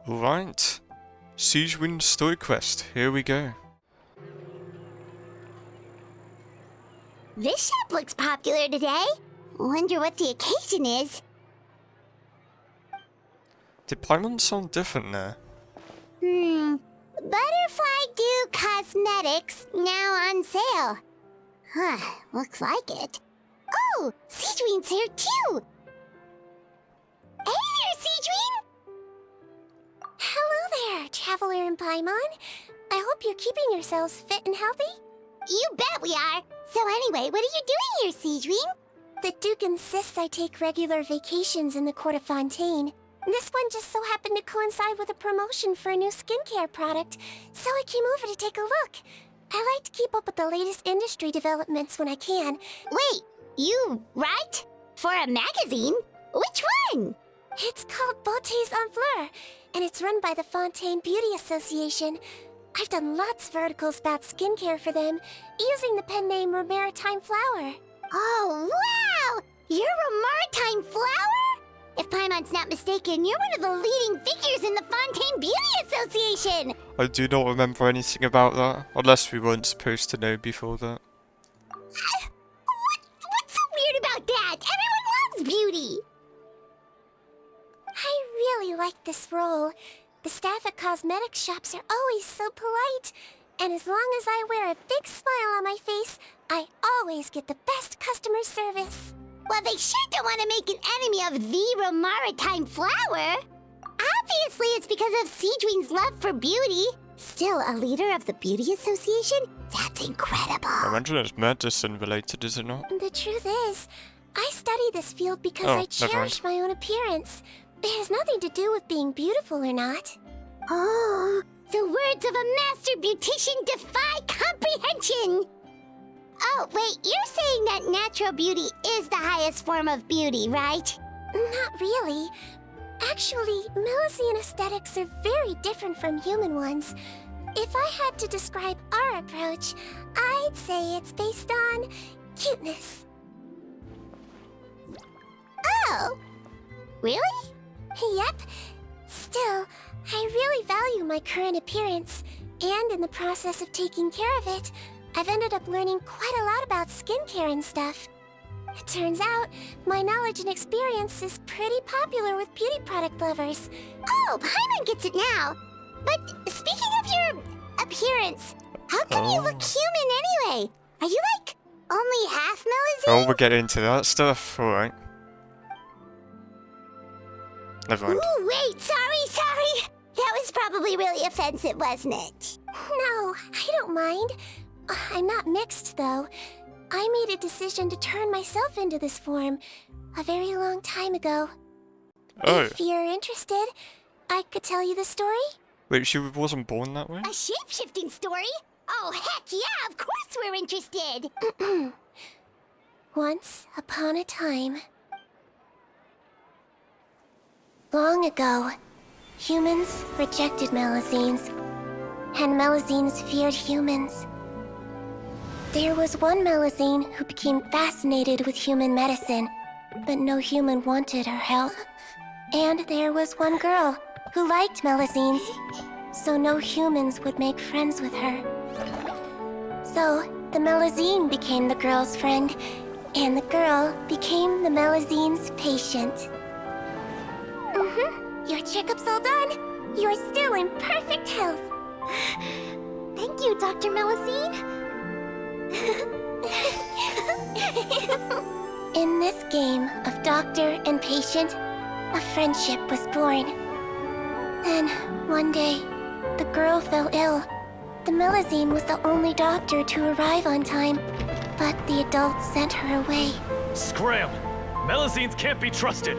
Alright. Sigewinne story quest, here we go. This shop looks popular today. Wonder what the occasion is. Did Paimon sound different there? Butterfly Dew Cosmetics now on sale. Huh, looks like it. Oh, Sigewinne's here too. Hey there, Sigewinne! Hello there, Traveler and Paimon. I hope you're keeping yourselves fit and healthy. You bet we are. So anyway, what are you doing here, Sigewinne? The Duke insists I take regular vacations in the court of Fontaine. This one just so happened to coincide with a promotion for a new skincare product, so I came over to take a look. I like to keep up with the latest industry developments when I can. Wait, you write? For a magazine? Which one? It's called Beautés en Fleur, and it's run by the Fontaine Beauty Association. I've done lots of articles about skincare for them, using the pen name Maritime Flower. Oh, wow! You're a Maritime Flower? If Paimon's not mistaken, you're one of the leading figures in the Fontaine Beauty Association! I do not remember anything about that, unless we weren't supposed to know before that. What's so weird about that? Everyone loves beauty! I really like this role. The staff at cosmetic shops are always so polite. And as long as I wear a big smile on my face, I always get the best customer service. Well, they sure don't want to make an enemy of the Maritime Flower. Obviously, it's because of Sigewinne's love for beauty. Still a leader of the Beauty Association? That's incredible. I imagine it's medicine related, is it not? The truth is, I study this field because Oh, I never cherish my own appearance. It has nothing to do with being beautiful or not. Oh, the words of a master beautician defy comprehension! Oh, wait, you're saying that natural beauty is the highest form of beauty, right? Not really. Actually, Melusine aesthetics are very different from human ones. If I had to describe our approach, I'd say it's based on cuteness. Oh, really? Yep. Still, I really value my current appearance, and in the process of taking care of it, I've ended up learning quite a lot about skincare and stuff. It turns out, my knowledge and experience is pretty popular with beauty product lovers. Oh, Paimon gets it now. But speaking of your appearance, how come you look human anyway? Are you like only half Melusine? Oh, we'll get into that stuff, alright. Never mind. Ooh, wait, sorry. That was probably really offensive, wasn't it? No, I don't mind. I'm not mixed, though. I made a decision to turn myself into this form a very long time ago. Oh, If you're interested, I could tell you the story. wait, she wasn't born that way? A shape-shifting story? Oh, heck yeah, of course we're interested! Once upon a time. Long ago, humans rejected Melusines, and Melusines feared humans. There was one Melusine who became fascinated with human medicine, but no human wanted her help. And there was one girl who liked Melusines, so no humans would make friends with her. So, the Melusine became the girl's friend, and the girl became the Melusine's patient. Your checkup's all done. You're still in perfect health. Thank you, Dr. Melusine. In this game of doctor and patient, a friendship was born. Then, one day, the girl fell ill. The Melusine was the only doctor to arrive on time, but the adults sent her away. Scram! Melusines can't be trusted!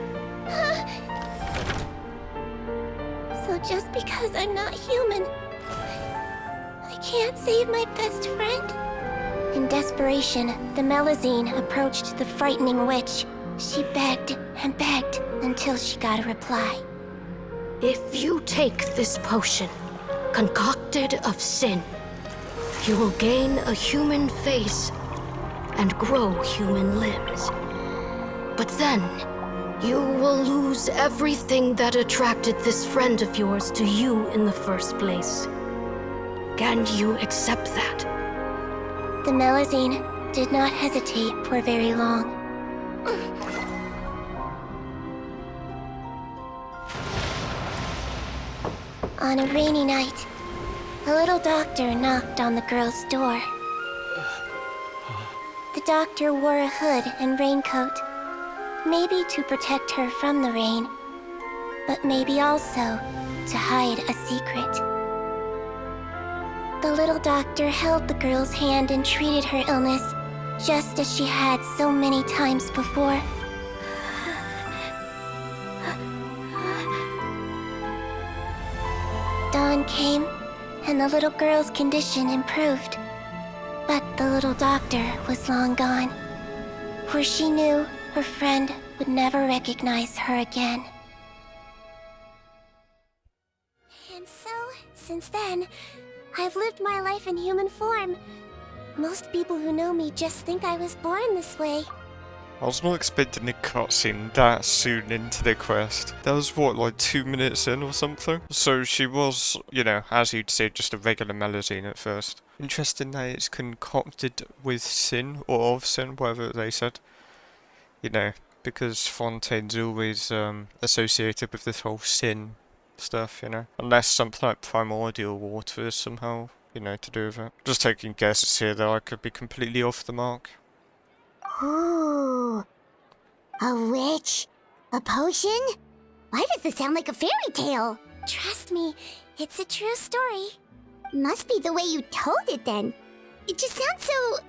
So just because I'm not human, I can't save my best friend? In desperation, the Melusine approached the frightening witch. She begged and begged until she got a reply. If you take this potion, concocted of sin, you will gain a human face and grow human limbs. But then, You will lose everything that attracted this friend of yours to you in the first place. Can you accept that? The Melusine did not hesitate for very long. On a rainy night, a little doctor knocked on the girl's door. The doctor wore a hood and raincoat, maybe to protect her from the rain, but maybe also to hide a secret. The little doctor held the girl's hand and treated her illness, just as she had so many times before. Dawn came, and the little girl's condition improved. But the little doctor was long gone, for she knew her friend would never recognize her again. And so, since then, I've lived my life in human form. Most people who know me just think I was born this way. I was not expecting a cutscene that soon into the quest. That was what, like 2 minutes in or something? So she was, you know, as you'd say, just a regular Melusine at first. Interesting that it's concocted with sin, or of sin, whatever they said. You know, because Fontaine's always associated with this whole sin stuff, you know. Unless something like primordial water is somehow, you know, to do with it. Just taking guesses here though, I could be completely off the mark. Ooh. A witch? A potion? Why does this sound like a fairy tale? Trust me, it's a true story. Must be the way you told it then. It just sounds so...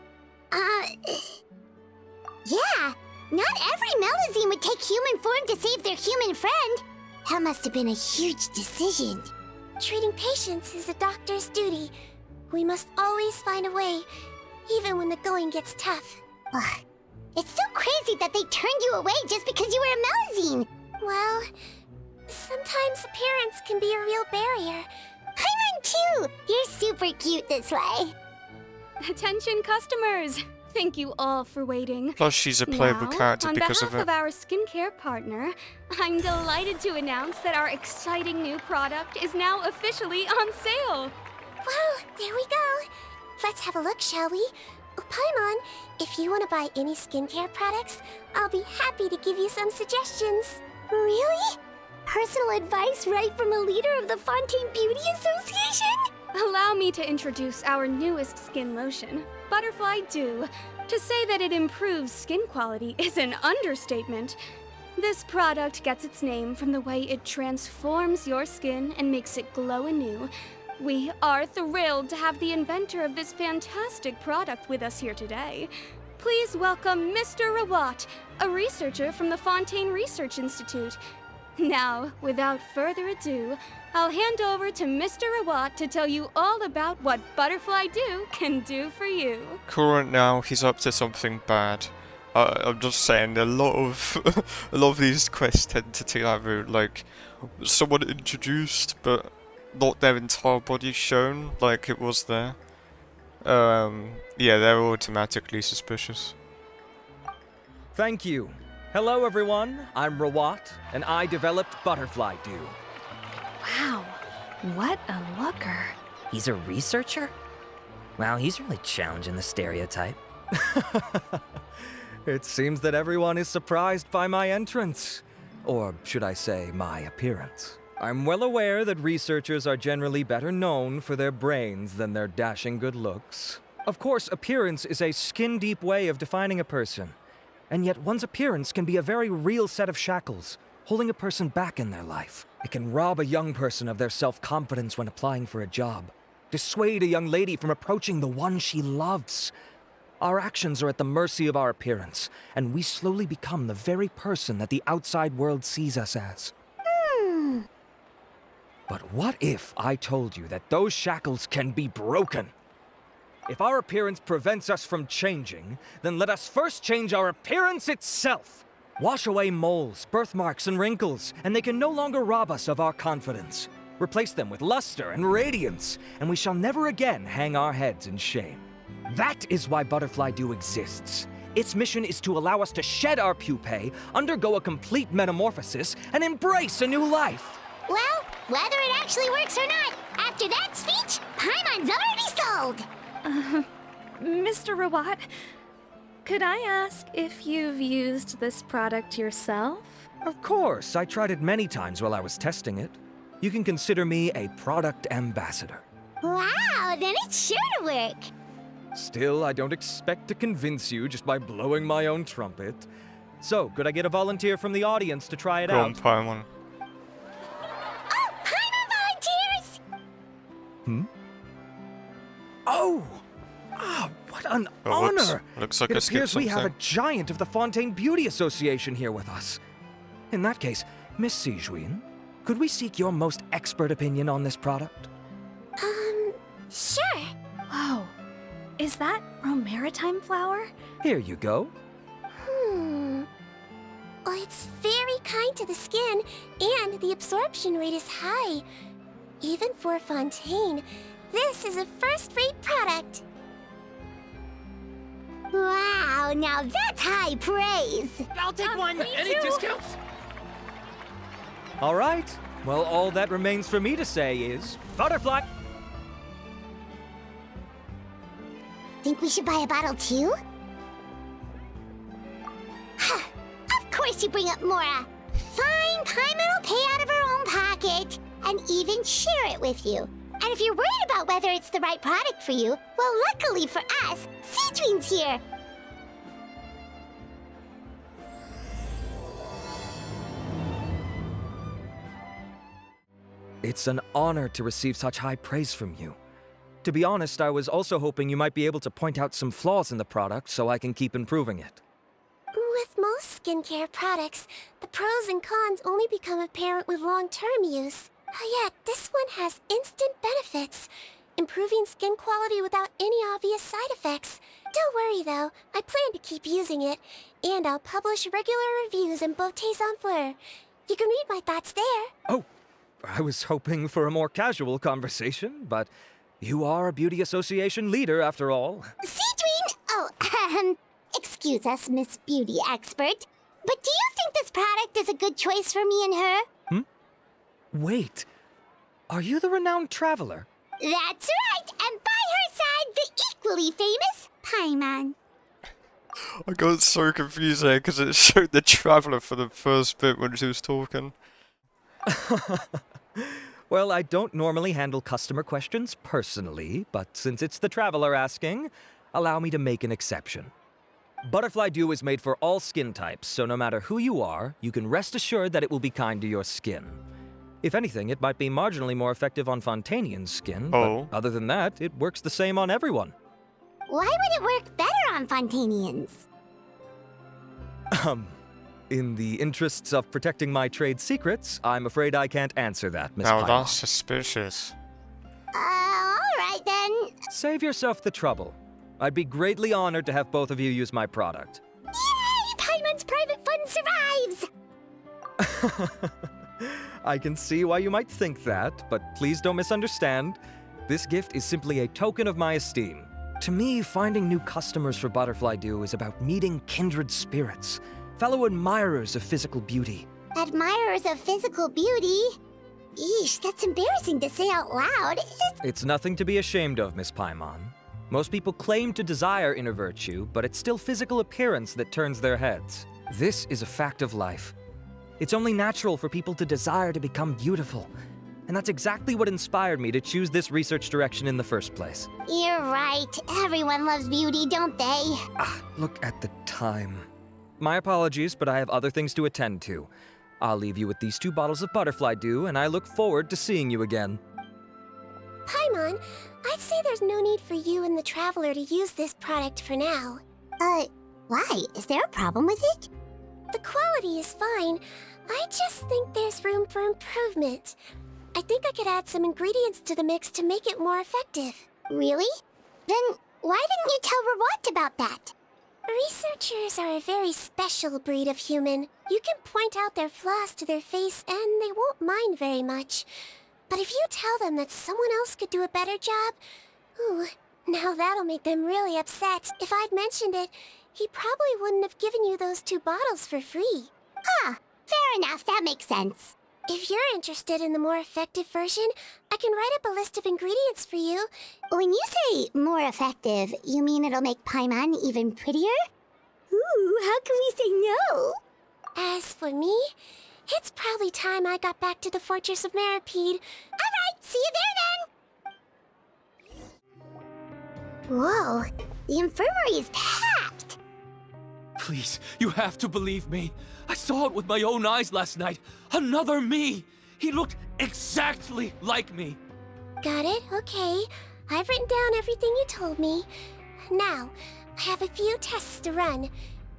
Yeah, not every Melusine would take human form to save their human friend. That must have been a huge decision. Treating patients is a doctor's duty. We must always find a way, even when the going gets tough. Ugh. It's so crazy that they turned you away just because you were a Melusine. Well, sometimes appearance can be a real barrier. Paimon too! You're super cute this way. Attention customers! Thank you all for waiting. Plus she's a playable character because of it. On behalf of our skincare partner, I'm delighted to announce that our exciting new product is now officially on sale. Well, there we go. Let's have a look, shall we? Oh, Paimon, if you want to buy any skincare products, I'll be happy to give you some suggestions. Really? Personal advice right from a leader of the Fontaine Beauty Association? Allow me to introduce our newest skin lotion, Butterfly Dew. To say that it improves skin quality is an understatement. This product gets its name from the way it transforms your skin and makes it glow anew. We are thrilled to have the inventor of this fantastic product with us here today. Please welcome Mr. Rawat, a researcher from the Fontaine Research Institute. Now, without further ado, I'll hand over to Mr. Rawat to tell you all about what Butterfly Dew can do for you. Current now, he's up to something bad. I'm just saying, a lot of these quests tend to take that route, like someone introduced, but not their entire body shown, like it was there. Yeah, they're automatically suspicious. Thank you. Hello everyone, I'm Rawat, and I developed Butterfly Dew. Wow, what a looker. He's a researcher? Wow, he's really challenging the stereotype. It seems that everyone is surprised by my entrance. Or should I say, my appearance. I'm well aware that researchers are generally better known for their brains than their dashing good looks. Of course, appearance is a skin-deep way of defining a person. And yet one's appearance can be a very real set of shackles, holding a person back in their life. It can rob a young person of their self-confidence when applying for a job, dissuade a young lady from approaching the one she loves. Our actions are at the mercy of our appearance, and we slowly become the very person that the outside world sees us as. But what if I told you that those shackles can be broken? If our appearance prevents us from changing, then let us first change our appearance itself. Wash away moles, birthmarks, and wrinkles, and they can no longer rob us of our confidence. Replace them with luster and radiance, and we shall never again hang our heads in shame. That is why Butterfly Dew exists. Its mission is to allow us to shed our pupae, undergo a complete metamorphosis, and embrace a new life. Well, whether it actually works or not, after that speech, Paimon's already sold. Mr. Rawat, could I ask if you've used this product yourself? Of course, I tried it many times while I was testing it. You can consider me a product ambassador. Wow, then it's sure to work. Still, I don't expect to convince you just by blowing my own trumpet. So, could I get a volunteer from the audience to try it Go on, out? Paimon. Oh, Paimon volunteers! Oh! Ah, what an Oh, whoops. honor! Looks like It I skipped appears we have a something. giant of the Fontaine Beauty Association here with us. In that case, Miss Sigewinne, could we seek your most expert opinion on this product? Sure. Whoa, is that romaritime flower? Here you go. Well, it's very kind to the skin, and the absorption rate is high. Even for Fontaine, this is a first-rate product. Wow, now that's high praise. I'll take one. Any discounts? All right. Well, all that remains for me to say is, butterfly! Think we should buy a bottle too? Of course you bring up Mora. Fine, Paimon will pay out of her own pocket and even share it with you. And if you're worried about whether it's the right product for you, well, luckily for us, Sigewinne's here. It's an honor to receive such high praise from you. To be honest, I was also hoping you might be able to point out some flaws in the product so I can keep improving it. With most skincare products, the pros and cons only become apparent with long-term use. Yet, this one has instant benefits, improving skin quality without any obvious side effects. Don't worry though, I plan to keep using it, and I'll publish regular reviews in Beauté Sans Fleur. You can read my thoughts there. Oh, I was hoping for a more casual conversation, but you are a beauty association leader after all. Sigewinne! Oh, excuse us, Miss Beauty Expert. But do you think this product is a good choice for me and her? Wait, are you the renowned traveler? That's right, and by her side, the equally famous Paimon. I got so confused there because it showed the traveller for the first bit when she was talking. Well, I don't normally handle customer questions personally, but since it's the traveler asking, allow me to make an exception. Butterfly Dew is made for all skin types, so no matter who you are, you can rest assured that it will be kind to your skin. If anything, it might be marginally more effective on Fontainian's skin, Oh. but other than that, it works the same on everyone. Why would it work better on Fontainians? In the interests of protecting my trade secrets, I'm afraid I can't answer that, Miss Now Paimon. that's suspicious. Alright then. Save yourself the trouble. I'd be greatly honored to have both of you use my product. Yay! Paimon's private fund survives! I can see why you might think that, but please don't misunderstand. This gift is simply a token of my esteem. To me, finding new customers for Butterfly Dew is about meeting kindred spirits, fellow admirers of physical beauty. Admirers of physical beauty? Eesh, that's embarrassing to say out loud. It's nothing to be ashamed of, Miss Paimon. Most people claim to desire inner virtue, but it's still physical appearance that turns their heads. This is a fact of life. It's only natural for people to desire to become beautiful. And that's exactly what inspired me to choose this research direction in the first place. You're right. Everyone loves beauty, don't they? Look at the time. My apologies, but I have other things to attend to. I'll leave you with these 2 bottles of Butterfly Dew, and I look forward to seeing you again. Paimon, I'd say there's no need for you and the Traveler to use this product for now. Why? Is there a problem with it? The quality is fine. I just think there's room for improvement. I think I could add some ingredients to the mix to make it more effective. Really? Then why didn't you tell Rawat about that? Researchers are a very special breed of human. You can point out their flaws to their face and they won't mind very much. But if you tell them that someone else could do a better job, ooh, now that'll make them really upset. If I'd mentioned it, he probably wouldn't have given you those 2 bottles for free. Huh, fair enough, that makes sense. If you're interested in the more effective version, I can write up a list of ingredients for you. When you say more effective, you mean it'll make Paimon even prettier? Ooh, how can we say no? As for me, it's probably time I got back to the Fortress of Maripede. Alright, see you there then! Whoa, the infirmary is packed! Please, you have to believe me. I saw it with my own eyes last night. Another me! He looked exactly like me. Got it? Okay. I've written down everything you told me. Now, I have a few tests to run.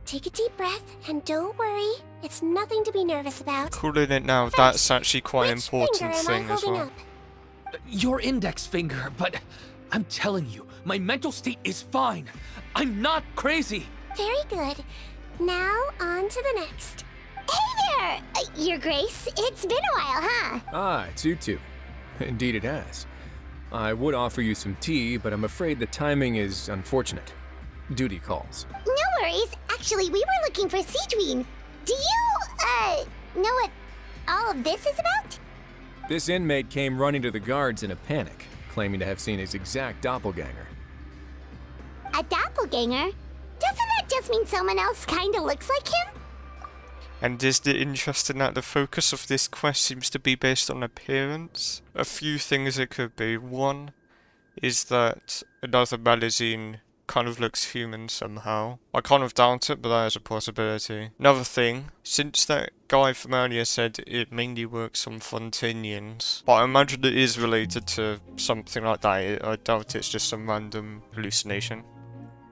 Take a deep breath, and don't worry. It's nothing to be nervous about. Calling it now, First, that's actually quite an which important finger am thing I as holding well. up? Your index finger, but I'm telling you, my mental state is fine. I'm not crazy. Very good. Now, on to the next. Hey there! Your Grace, it's been a while, huh? Ah, it's you two. Indeed it has. I would offer you some tea, but I'm afraid the timing is unfortunate. Duty calls. No worries. Actually, we were looking for Sigewinne. Do you, know what all of this is about? This inmate came running to the guards in a panic, claiming to have seen his exact doppelganger. A doppelganger? Doesn't that just mean someone else kinda looks like him? And is it interesting that the focus of this quest seems to be based on appearance? A few things it could be. One is that another Melusine kind of looks human somehow. I kind of doubt it, but that is a possibility. Another thing, since that guy from earlier said it mainly works on Fontanians, but I imagine it is related to something like that. I doubt it's just some random hallucination.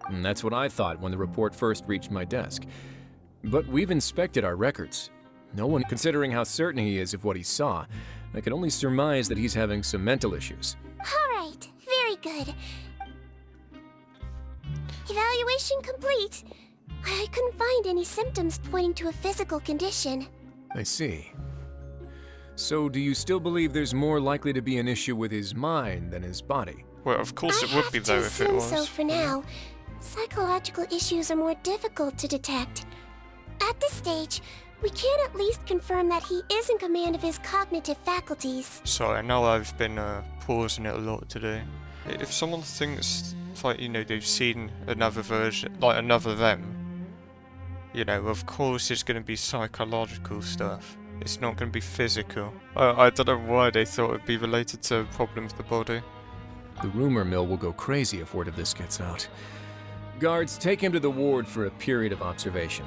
And that's what I thought when the report first reached my desk. But we've inspected our records. No one, considering how certain he is of what he saw, I can only surmise that he's having some mental issues. All right, very good. Evaluation complete. I couldn't find any symptoms pointing to a physical condition. I see. So do you still believe there's more likely to be an issue with his mind than his body? Well, of course I it would be have though to if it assume was. so for now. Psychological issues are more difficult to detect. At this stage, we can at least confirm that he is in command of his cognitive faculties. Sorry, I know I've been pausing it a lot today. If someone thinks, like, you know, they've seen another version, like another them, you know, of course it's going to be psychological stuff. It's not going to be physical. I don't know why they thought it'd be related to a problem with the body. The rumor mill will go crazy if word of this gets out. Guards, take him to the ward for a period of observation.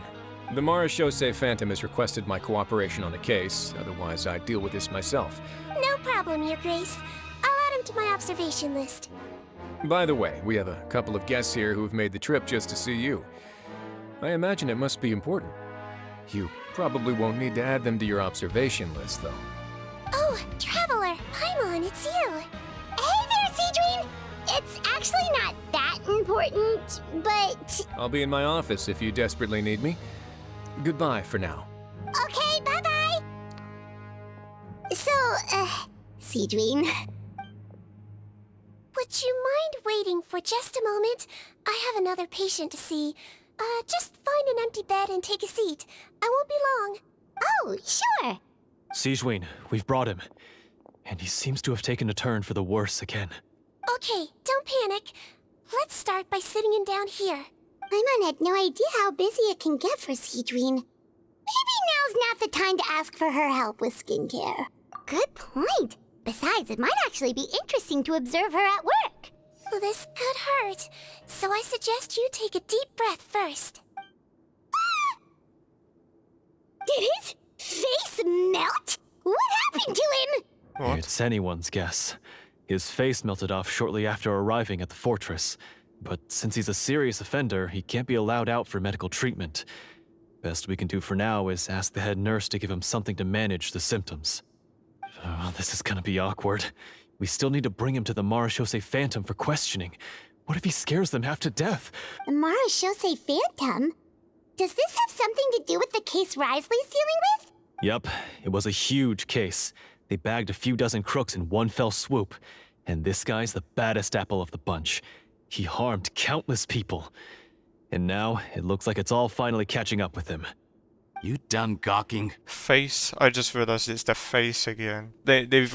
The Marechaussee Phantom has requested my cooperation on the case, otherwise I'd deal with this myself. No problem, Your Grace. I'll add him to my observation list. By the way, we have a couple of guests here who have made the trip just to see you. I imagine it must be important. You probably won't need to add them to your observation list, though. Oh, Traveler, Paimon, it's you. Hey there, Sigewinne! It's actually not that important, but... I'll be in my office if you desperately need me. Goodbye for now. Okay, bye-bye! So, Sigewinne... Would you mind waiting for just a moment? I have another patient to see. Just find an empty bed and take a seat. I won't be long. Oh, sure! Sigewinne, we've brought him. And he seems to have taken a turn for the worse again. Okay, don't panic. Let's start by sitting him down here. Paimon had no idea how busy it can get for Sigewinne. Maybe now's not the time to ask for her help with skincare. Good point. Besides, it might actually be interesting to observe her at work. Well, this could hurt, so I suggest you take a deep breath first. Did his face melt? What happened to him? What? It's anyone's guess. His face melted off shortly after arriving at the fortress. But since he's a serious offender, he can't be allowed out for medical treatment. Best we can do for now is ask the head nurse to give him something to manage the symptoms. Oh, this is gonna be awkward. We still need to bring him to the Marechaussee Phantom for questioning. What if he scares them half to death? The Marechaussee Phantom? Does this have something to do with the case Risley's dealing with? Yep, it was a huge case. They bagged a few dozen crooks in one fell swoop. And this guy's the baddest apple of the bunch. He harmed countless people. And now, it looks like it's all finally catching up with him. You done gawking? Face. I just realised it's the face again. They've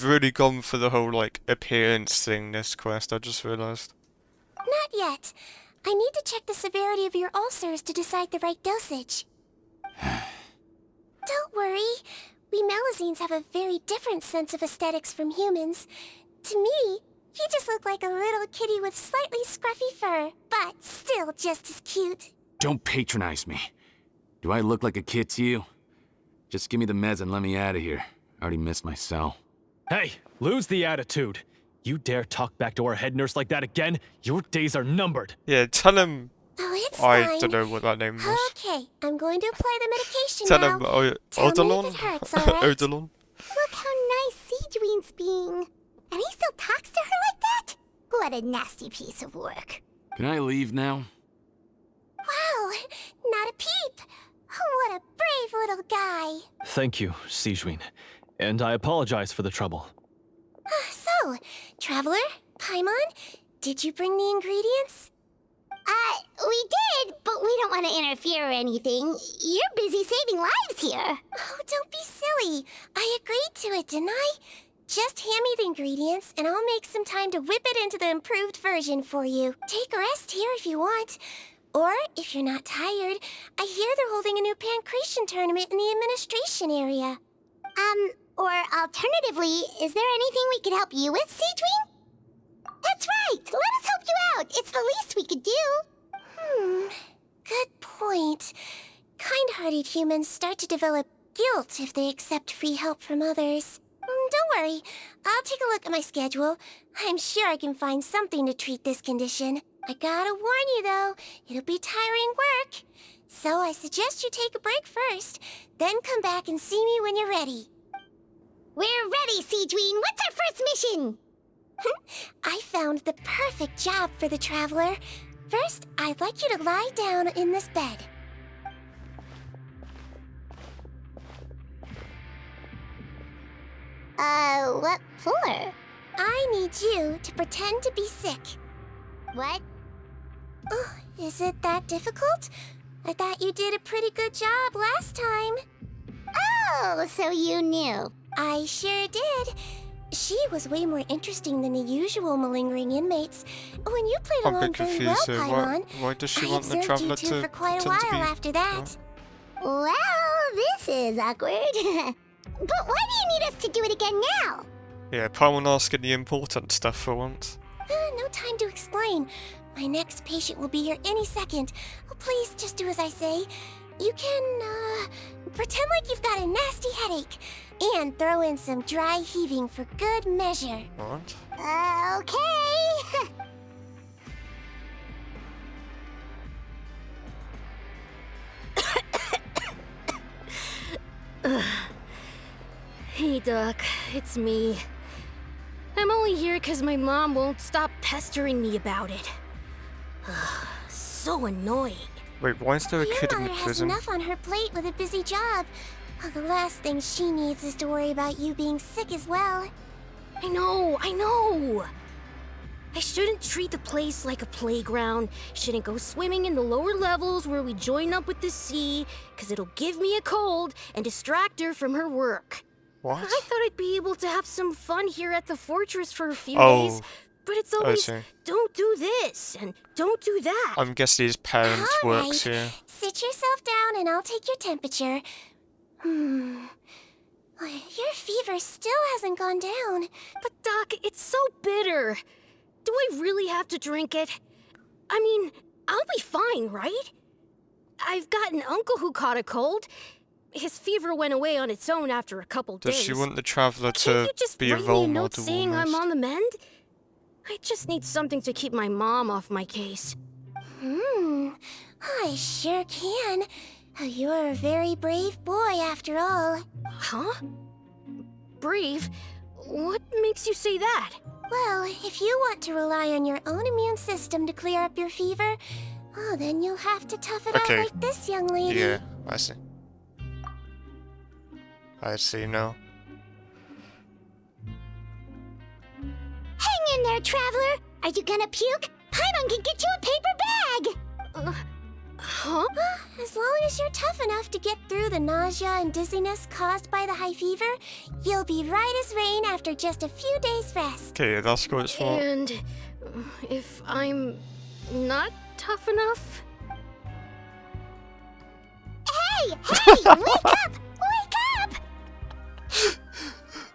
really gone for the whole like appearance thing this quest. I just realised. Not yet. I need to check the severity of your ulcers to decide the right dosage. Don't worry. We Melazines have a very different sense of aesthetics from humans. To me, you just look like a little kitty with slightly scruffy fur, but still just as cute. Don't patronize me. Do I look like a kid to you? Just give me the meds and let me out of here. I already missed my cell. Hey, lose the attitude. You dare talk back to our head nurse like that again? Your days are numbered. Yeah, tell him. Oh, it's I fine. don't know what that name was. Okay, I'm going to apply the medication Tell now. him Tell me Odalon? if it hurts, all right? Odalon? Look how nice Sigewinne's being. And he still talks to her like that? What a nasty piece of work. Can I leave now? Wow, not a peep. What a brave little guy. Thank you, Sigewinne. And I apologize for the trouble. So, Traveler, Paimon, did you bring the ingredients? We did, but we don't want to interfere or anything. You're busy saving lives here. Oh, don't be silly. I agreed to it, didn't I? Just hand me the ingredients, and I'll make some time to whip it into the improved version for you. Take a rest here if you want. Or, if you're not tired, I hear they're holding a new pancreation tournament in the administration area. Or alternatively, is there anything we could help you with, Sigewinne? That's right! Let us help you out! It's the least we could do! Good point. Kind-hearted humans start to develop guilt if they accept free help from others. Don't worry. I'll take a look at my schedule. I'm sure I can find something to treat this condition. I gotta warn you, though, it'll be tiring work. So I suggest you take a break first, then come back and see me when you're ready. We're ready, Sigewinne! What's our first mission? I found the perfect job for the Traveler. First, I'd like you to lie down in this bed. What for? I need you to pretend to be sick. What? Oh, is it that difficult? I thought you did a pretty good job last time. Oh, so you knew. I sure did. She was way more interesting than the usual malingering inmates. When you played I'm a along bit very well, confused here. Paimon, Why does she I want the observed traveler you two to for quite a pretend to while be- after that. Well, this is awkward. But why do you need us to do it again now? Yeah, Paimon asking the important stuff for once. No time to explain. My next patient will be here any second. Oh, please, just do as I say. You can, pretend like you've got a nasty headache. And throw in some dry heaving for good measure. What? Okay. Hey, Doc. It's me. I'm only here because my mom won't stop pestering me about it. So annoying. Wait, why is there a Your kid in mother the has prison? enough on her plate with a busy job. Oh, the last thing she needs is to worry about you being sick as well. I know. I shouldn't treat the place like a playground. Shouldn't go swimming in the lower levels where we join up with the sea, because it'll give me a cold and distract her from her work. What? I thought I'd be able to have some fun here at the fortress for a few Oh, days, but it's I always, see. don't do this and don't do that. I'm guessing his parents All works right. here. Sit yourself down and I'll take your temperature. Your fever still hasn't gone down. But Doc, it's so bitter. Do I really have to drink it? I mean, I'll be fine, right? I've got an uncle who caught a cold. His fever went away on its own after a couple Does days. she want the traveler Can't to you just be a write me role a note model saying I'm almost? on the mend? I just need something to keep my mom off my case. I sure can. You're a very brave boy after all. Huh? Brave? What makes you say that? Well, if you want to rely on your own immune system to clear up your fever, then you'll have to tough it Okay. out like this young lady. Yeah, I see. I see now. Hang in there, traveler. Are you gonna puke? Paimon can get you a paper bag. Huh? As long as you're tough enough to get through the nausea and dizziness caused by the high fever, you'll be right as rain after just a few days' rest. Okay, that's quite smart. And if I'm not tough enough? Hey! Wake up! Wake up!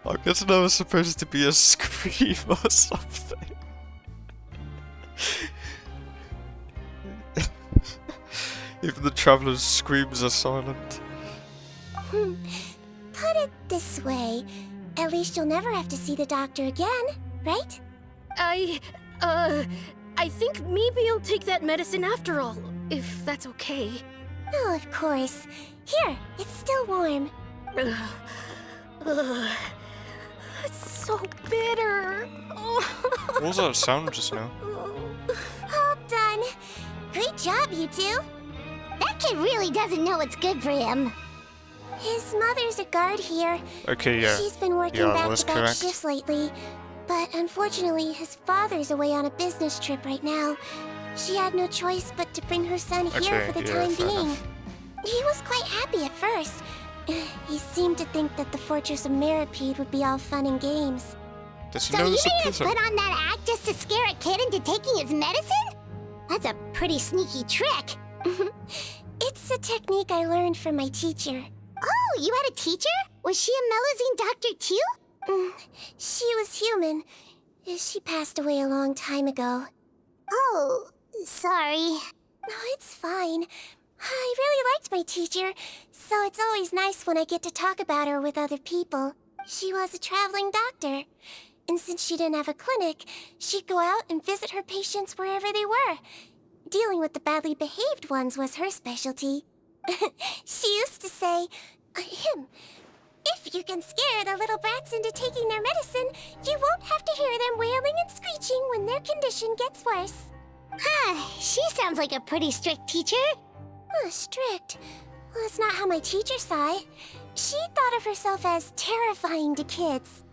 I guess that was supposed to be a scream or something. Even the traveler's screams are silent. Put it this way, at least you'll never have to see the doctor again, right? I think maybe I'll take that medicine after all, if that's okay. Oh, of course. Here, it's still warm. Ugh. It's so bitter. What was that sound just now? All done. Great job, you two. That kid really doesn't know what's good for him. His mother's a guard here. Okay, yeah. She's been working Yeah, that's back-to-back correct. shifts lately. But unfortunately, his father's away on a business trip right now. She had no choice but to bring her son here Okay, for the yeah, time fair being. enough. He was quite happy at first. He seemed to think that the Fortress of Meripede would be all fun and games. Does he So know you it's a made us prison? put on that act just to scare a kid into taking his medicine? That's a pretty sneaky trick. It's a technique I learned from my teacher. Oh, you had a teacher? Was she a Melazine doctor too? She was human. She passed away a long time ago. Oh, sorry. No, it's fine. I really liked my teacher, so it's always nice when I get to talk about her with other people. She was a traveling doctor, and since she didn't have a clinic, she'd go out and visit her patients wherever they were. Dealing with the badly behaved ones was her specialty. She used to say, if you can scare the little brats into taking their medicine, you won't have to hear them wailing and screeching when their condition gets worse. Huh, she sounds like a pretty strict teacher. Strict? Well, that's not how my teacher saw it. She thought of herself as terrifying to kids.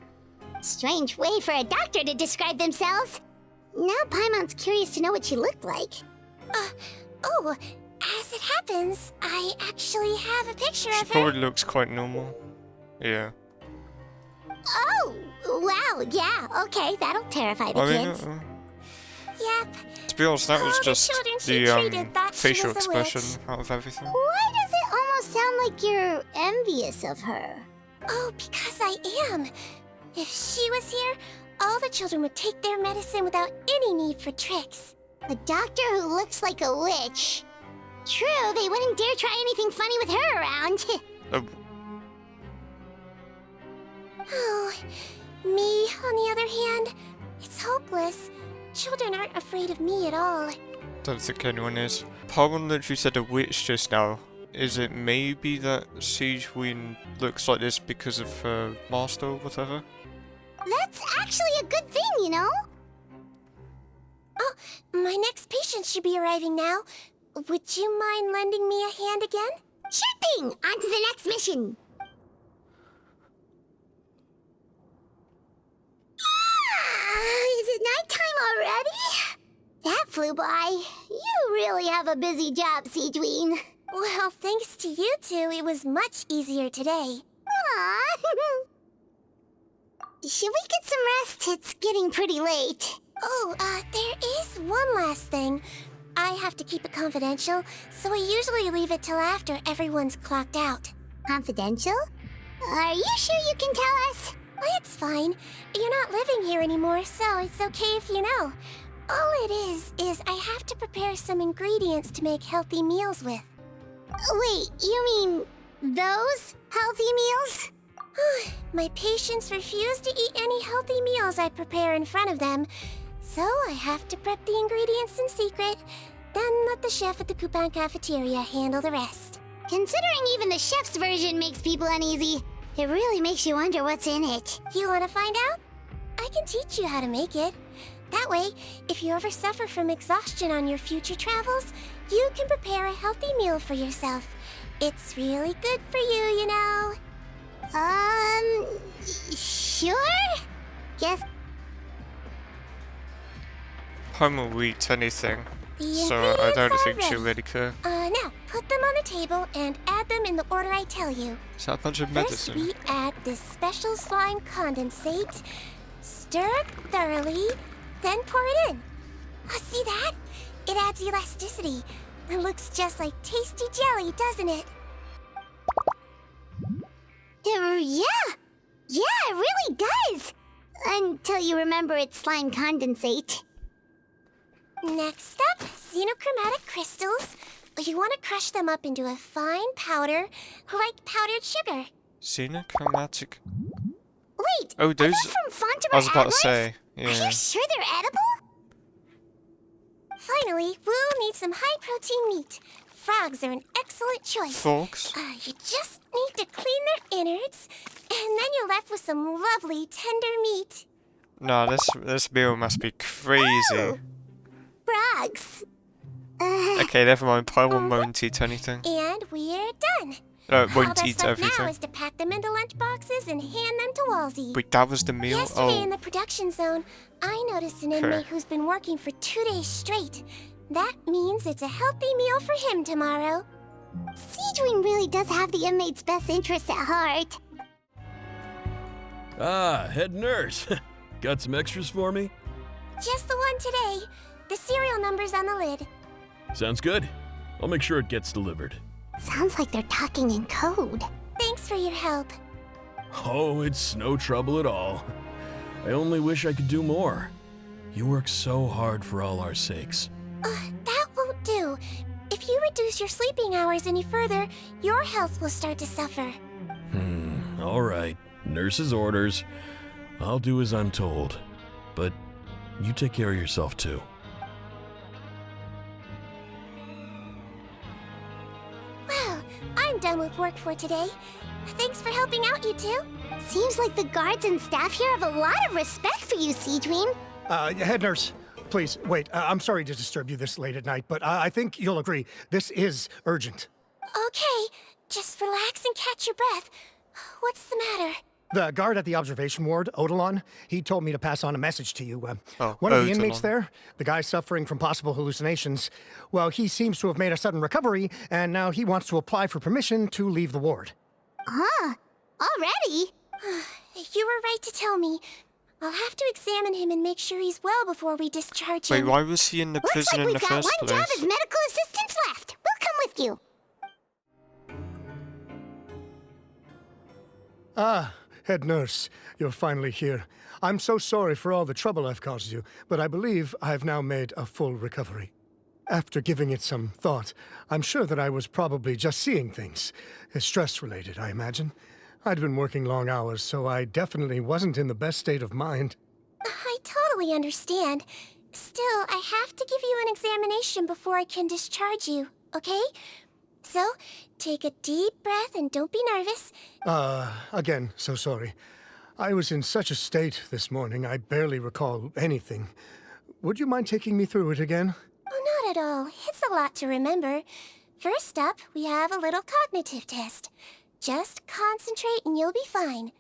Strange way for a doctor to describe themselves. Now Paimon's curious to know what she looked like. As it happens, I actually have a picture She of her. probably looks quite normal. Yeah. Oh, wow, yeah, okay, that'll terrify the I mean, kids. Yep. to be honest, that was All the just children she the treated thought she facial was a expression witch. out of everything. Why does it almost sound like you're envious of her? Oh, because I am. If she was here, all the children would take their medicine without any need for tricks. A doctor who looks like a witch. True, they wouldn't dare try anything funny with her around. Oh, me, on the other hand, it's hopeless. Children aren't afraid of me at all. Don't think anyone is. Paimon literally said a witch just now. Is it maybe that Sigewinne looks like this because of her master or whatever? That's actually a good thing, you know? Oh, my next patient should be arriving now. Would you mind lending me a hand again? Sure thing! On to the next mission! Is it nighttime already? That flew by. You really have a busy job, Sigewinne. Well, thanks to you two, it was much easier today. Aww. Should we get some rest? It's getting pretty late. Oh, there is one last thing. I have to keep it confidential, so I usually leave it till after everyone's clocked out. Confidential? Are you sure you can tell us? Well, it's fine. You're not living here anymore, so it's okay if you know. All it is I have to prepare some ingredients to make healthy meals with. Wait, you mean those healthy meals? My patients refuse to eat any healthy meals I prepare in front of them, so I have to prep the ingredients in secret, then let the chef at the Coupon cafeteria handle the rest. Considering even the chef's version makes people uneasy, it really makes you wonder what's in it. You want to find out? I can teach you how to make it. That way, if you ever suffer from exhaustion on your future travels, you can prepare a healthy meal for yourself. It's really good for you, you know. Sure? Guess. Paimon will eat anything. The So I don't ingredients think are she'll ready. really care. Now, put them on the table and add them in the order I tell you. Is that a bunch of First, medicine? we add this special slime condensate, stir it thoroughly, then pour it in. Oh, see that? It adds elasticity. It looks just like tasty jelly, doesn't it? Yeah. Yeah, it really does. Until you remember it's slime condensate. Next up, xenochromatic crystals. You want to crush them up into a fine powder, like powdered sugar. Xenochromatic. Wait, Oh, are those. those from Fontamer I was about to Atlas? say. Are Yeah. you sure they're edible? Finally, we'll need some high-protein meat. Frogs are an excellent choice. Frogs? You just need to clean their innards, and then you're left with some lovely tender meat. No, this meal must be crazy. Frogs. Okay, never mind. Paimon won't eat anything. And we're done. No, All won't that's eat left now everything. is to pack them into lunch boxes and hand them to Walsey. Wait, that was the meal? Yesterday in Oh, the production zone, I noticed an Okay. inmate who's been working for 2 days straight. That means it's a healthy meal for him tomorrow. Sigewinne really does have the inmate's best interests at heart. Ah, head nurse. Got some extras for me? Just the one today. The serial number's on the lid. Sounds good. I'll make sure it gets delivered. Sounds like they're talking in code. Thanks for your help. Oh, it's no trouble at all. I only wish I could do more. You work so hard for all our sakes. That won't do. If you reduce your sleeping hours any further, your health will start to suffer. All right. Nurse's orders. I'll do as I'm told. But you take care of yourself too. Well, I'm done with work for today. Thanks for helping out, you two. Seems like the guards and staff here have a lot of respect for you, Sigewinne. Head nurse, please, wait. I'm sorry to disturb you this late at night, but I think you'll agree. This is urgent. Okay, just relax and catch your breath. What's the matter? The guard at the observation ward, Odilon, he told me to pass on a message to you. Oh, One of the inmates Odilon. there, the guy suffering from possible hallucinations, well, he seems to have made a sudden recovery, and now he wants to apply for permission to leave the ward. Huh? Already? You were right to tell me. I'll have to examine him and make sure he's well before we discharge him. wait, why was he in the Looks prison like in we've the got first one job place? as medical assistants left. We'll come with you. Ah, head nurse, you're finally here. I'm so sorry for all the trouble I've caused you, but I believe I've now made a full recovery. After giving it some thought, I'm sure that I was probably just seeing things. Stress-related, I imagine. I'd been working long hours, so I definitely wasn't in the best state of mind. I totally understand. Still, I have to give you an examination before I can discharge you, okay? So, take a deep breath and don't be nervous. Again, so sorry. I was in such a state this morning, I barely recall anything. Would you mind taking me through it again? Oh, not at all. It's a lot to remember. First up, we have a little cognitive test. Just concentrate and you'll be fine.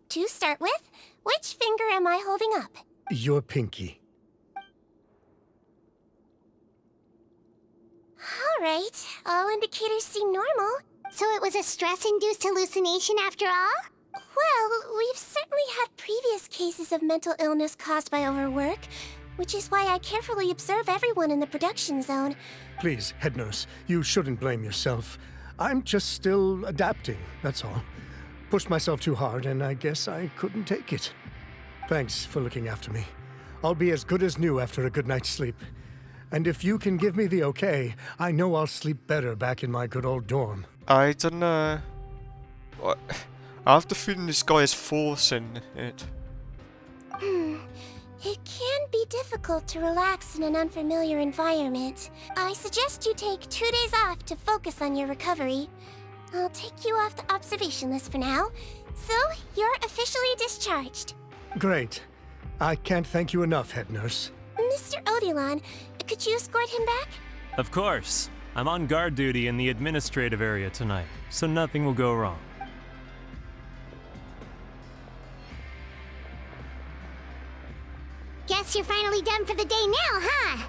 To start with, which finger am I holding up? Your pinky. All right, all indicators seem normal. So it was a stress-induced hallucination after all? Well, we've certainly had previous cases of mental illness caused by overwork, which is why I carefully observe everyone in the production zone. Please, head nurse, you shouldn't blame yourself. I'm just still adapting, that's all. Pushed myself too hard, and I guess I couldn't take it. Thanks for looking after me. I'll be as good as new after a good night's sleep. And if you can give me the okay, I know I'll sleep better back in my good old dorm. I don't know. What? I have the feeling this guy is forcing it. It can be difficult to relax in an unfamiliar environment. I suggest you take 2 days off to focus on your recovery. I'll take you off the observation list for now, so you're officially discharged. Great. I can't thank you enough, head nurse. Mr. Odilon, could you escort him back? Of course. I'm on guard duty in the administrative area tonight, so nothing will go wrong. Guess you're finally done for the day now, huh?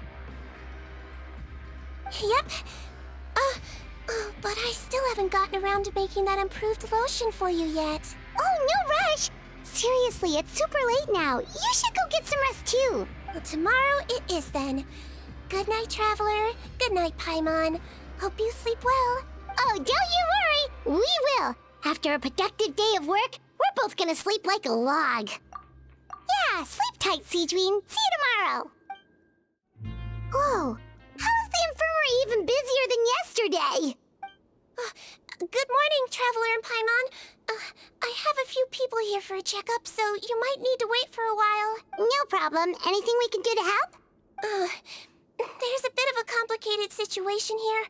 Yep. But I still haven't gotten around to making that improved lotion for you yet. Oh, no rush! Seriously, it's super late now. You should go get some rest too. Well, tomorrow it is then. Good night, Traveler. Good night, Paimon. Hope you sleep well. Oh, don't you worry. We will. After a productive day of work, we're both gonna sleep like a log. Yeah, sleep tight, Sigewinne. See you tomorrow. Oh, how is the infirmary even busier than yesterday? Good morning, Traveler and Paimon. I have a few people here for a checkup, so you might need to wait for a while. No problem. Anything we can do to help? There's a bit of a complicated situation here.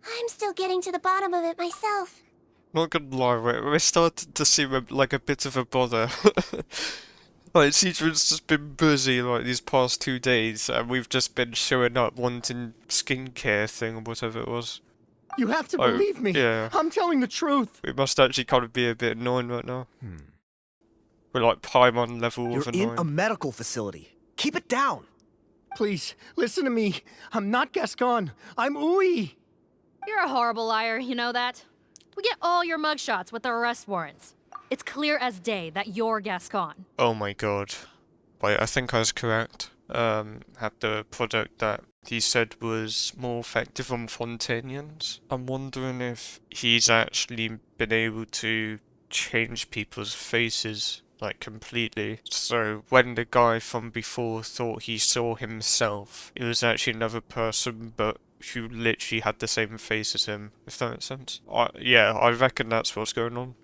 I'm still getting to the bottom of it myself. Not gonna lie, we're starting to seem like a bit of a bother. Like, Sigewinne's just been busy, like, these past 2 days, and we've just been showing up wanting skincare thing or whatever it was. You have to believe me. Yeah. I'm telling the truth. We must actually kind of be a bit annoying right now. We're like Paimon level You're of annoying. in a medical facility. Keep it down. Please, listen to me. I'm not Gascon. I'm Uy. You're a horrible liar, you know that? We get all your mugshots with the arrest warrants. It's clear as day that you're Gascon. Oh my god. Wait, I think I was correct. Had the product that he said was more effective on Fontanians. I'm wondering if he's actually been able to change people's faces, like, completely. So when the guy from before thought he saw himself, it was actually another person, but who literally had the same face as him, if that makes sense. Yeah, I reckon that's what's going on.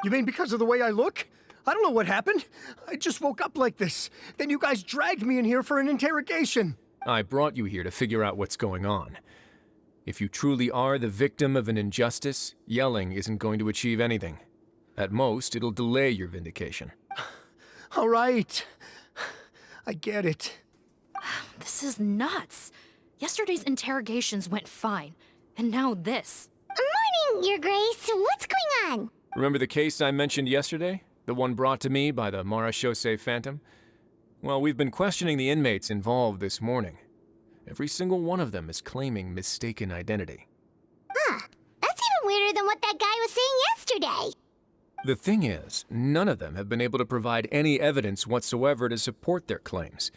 You mean because of the way I look? I don't know what happened. I just woke up like this. Then you guys dragged me in here for an interrogation. I brought you here to figure out what's going on. If you truly are the victim of an injustice, yelling isn't going to achieve anything. At most, it'll delay your vindication. All right. I get it. This is nuts. Yesterday's interrogations went fine, and now this. Morning, Your Grace. What's going on? Remember the case I mentioned yesterday? The one brought to me by the Marechaussee Phantom? Well, we've been questioning the inmates involved this morning. Every single one of them is claiming mistaken identity. Huh. That's even weirder than what that guy was saying yesterday. The thing is, none of them have been able to provide any evidence whatsoever to support their claims.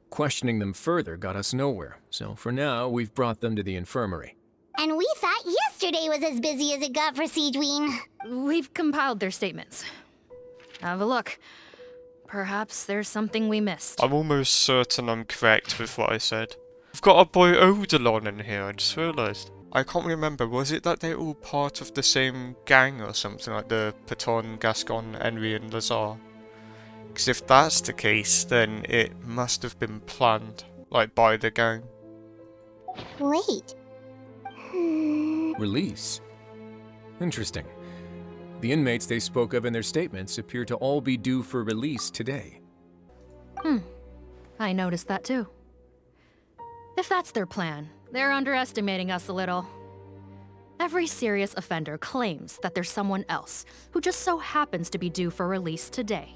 Questioning them further got us nowhere, so for now, we've brought them to the infirmary. And we thought yesterday was as busy as it got for Sigewinne. We've compiled their statements. Have a look. Perhaps there's something we missed. I'm almost certain I'm correct with what I said. I've got a boy Odilon in here, I just realised. I can't remember, was it that they're all part of the same gang or something, like the Paton, Gascon, Henry and Lazare? Because if that's the case, then it must have been planned, like, by the gang. Wait. Release? Interesting. The inmates they spoke of in their statements appear to all be due for release today. I noticed that too. If that's their plan, they're underestimating us a little. Every serious offender claims that there's someone else who just so happens to be due for release today.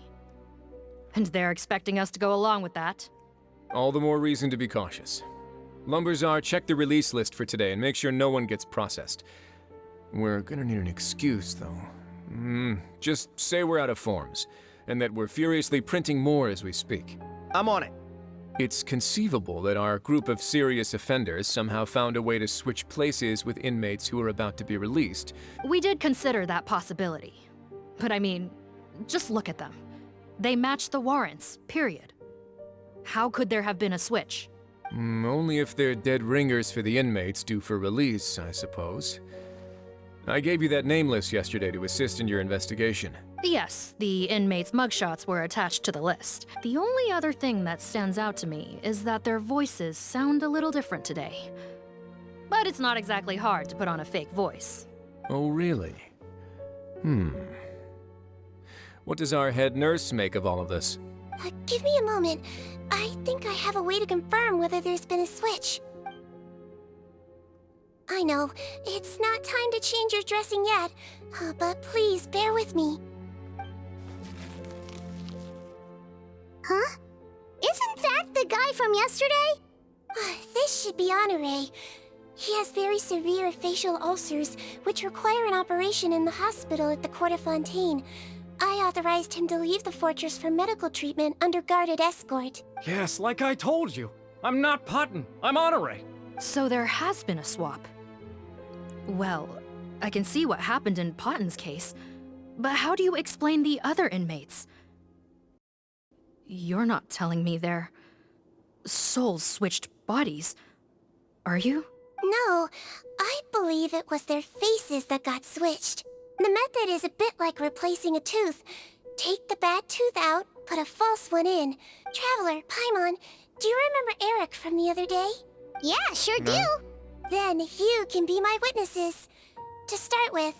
And they're expecting us to go along with that. All the more reason to be cautious. Lumberzar, check the release list for today and make sure no one gets processed. We're gonna need an excuse, though. Just say we're out of forms, and that we're furiously printing more as we speak. I'm on it. It's conceivable that our group of serious offenders somehow found a way to switch places with inmates who are about to be released. We did consider that possibility. But I mean, just look at them. They match the warrants, period. How could there have been a switch? Only if they're dead ringers for the inmates due for release, I suppose. I gave you that name list yesterday to assist in your investigation. Yes, the inmates' mugshots were attached to the list. The only other thing that stands out to me is that their voices sound a little different today. But it's not exactly hard to put on a fake voice. Oh, really? What does our head nurse make of all of this? Give me a moment. I think I have a way to confirm whether there's been a switch. I know, it's not time to change your dressing yet, but please bear with me. Huh? Isn't that the guy from yesterday? This should be Honore. He has very severe facial ulcers, which require an operation in the hospital at the Court of Fontaine. I authorized him to leave the fortress for medical treatment under guarded escort. Yes, like I told you. I'm not Putton. I'm Honore. So there has been a swap. Well, I can see what happened in Potton's case, but how do you explain the other inmates? You're not telling me their souls switched bodies, are you? No, I believe it was their faces that got switched. The method is a bit like replacing a tooth. Take the bad tooth out, put a false one in. Traveler, Paimon, do you remember Eric from the other day? Yeah, sure No. do. Then you can be my witnesses. To start with,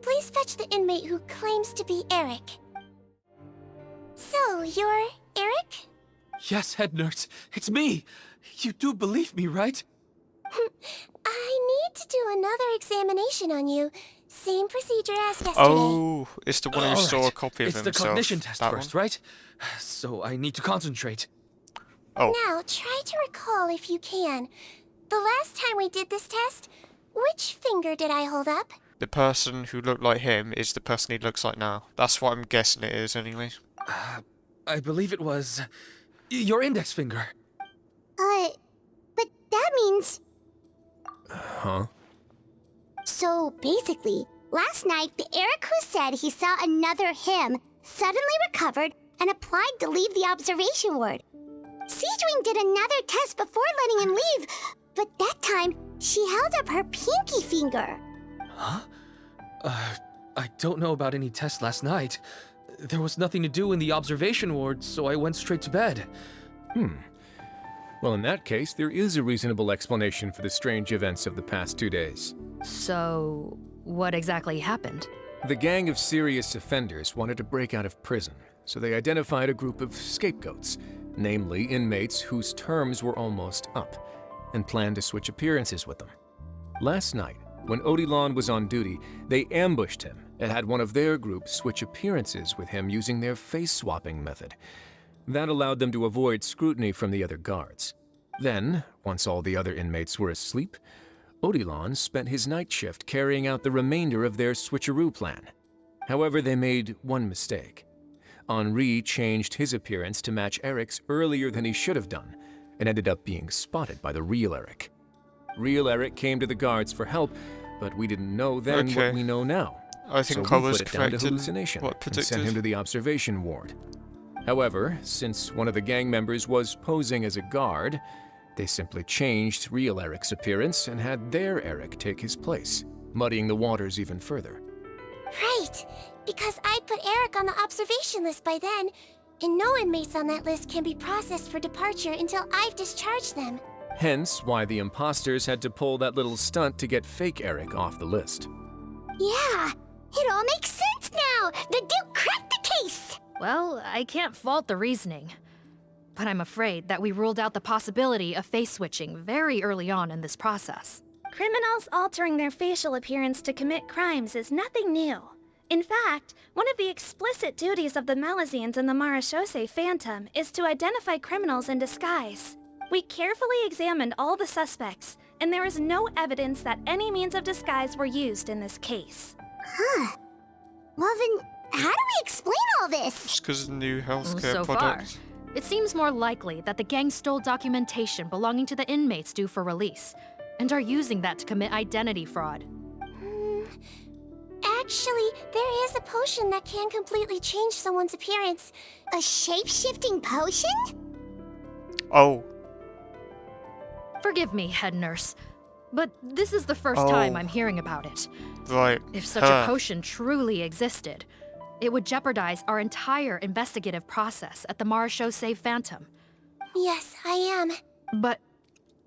please fetch the inmate who claims to be Eric. So, you're Eric? Yes, head nurse, it's me. You do believe me, right? I need to do another examination on you. Same procedure as yesterday. Oh, it's the one who All saw a right. copy of It's himself. the cognition test That first, one? right? So I need to concentrate. Oh, Now, try to recall if you can. The last time we did this test, which finger did I hold up? the person who looked like him is the person he looks like now. That's what I'm guessing it is, anyway. I believe it was your index finger. But that means... Huh? So, basically, last night, the Eric who said he saw another him suddenly recovered and applied to leave the observation ward. Sigewinne did another test before letting him leave, but that time, she held up her pinky finger. Huh? I don't know about any test last night. There was nothing to do in the observation ward, so I went straight to bed. Well, in that case, there is a reasonable explanation for the strange events of the past 2 days. So, what exactly happened? The gang of serious offenders wanted to break out of prison, so they identified a group of scapegoats, namely inmates whose terms were almost up, and planned to switch appearances with them. Last night, when Odilon was on duty, they ambushed him and had one of their group switch appearances with him using their face-swapping method. That allowed them to avoid scrutiny from the other guards. Then, once all the other inmates were asleep, Odilon spent his night shift carrying out the remainder of their switcheroo plan. However, they made one mistake. Henri changed his appearance to match Eric's earlier than he should have done, and ended up being spotted by the real Eric. Real Eric came to the guards for help, but we didn't know then Okay. what we know now. I think so I we was put it down to correct in hallucination what and sent him predicted. to the observation ward. However, since one of the gang members was posing as a guard, they simply changed real Eric's appearance and had their Eric take his place, muddying the waters even further. Right, because I put Eric on the observation list by then, and no inmates on that list can be processed for departure until I've discharged them. Hence why the imposters had to pull that little stunt to get fake Eric off the list. Yeah, it all makes sense now. The Duke cracked the case. Well, I can't fault the reasoning. But I'm afraid that we ruled out the possibility of face switching very early on in this process. Criminals altering their facial appearance to commit crimes is nothing new. In fact, one of the explicit duties of the Malazines in the Marechaussee Phantom is to identify criminals in disguise. We carefully examined all the suspects, and there is no evidence that any means of disguise were used in this case. Huh. Well then, how do we explain all this? Just because of the new healthcare So far, product. it seems more likely that the gang stole documentation belonging to the inmates due for release, and are using that to commit identity fraud. Actually, there is a potion that can completely change someone's appearance. A shape-shifting potion? Oh, Forgive me, head nurse, but this is the first time Oh. I'm hearing about it. right. If such Huh. a potion truly existed, it would jeopardize our entire investigative process at the Marechaussee Phantom. Yes, I am. But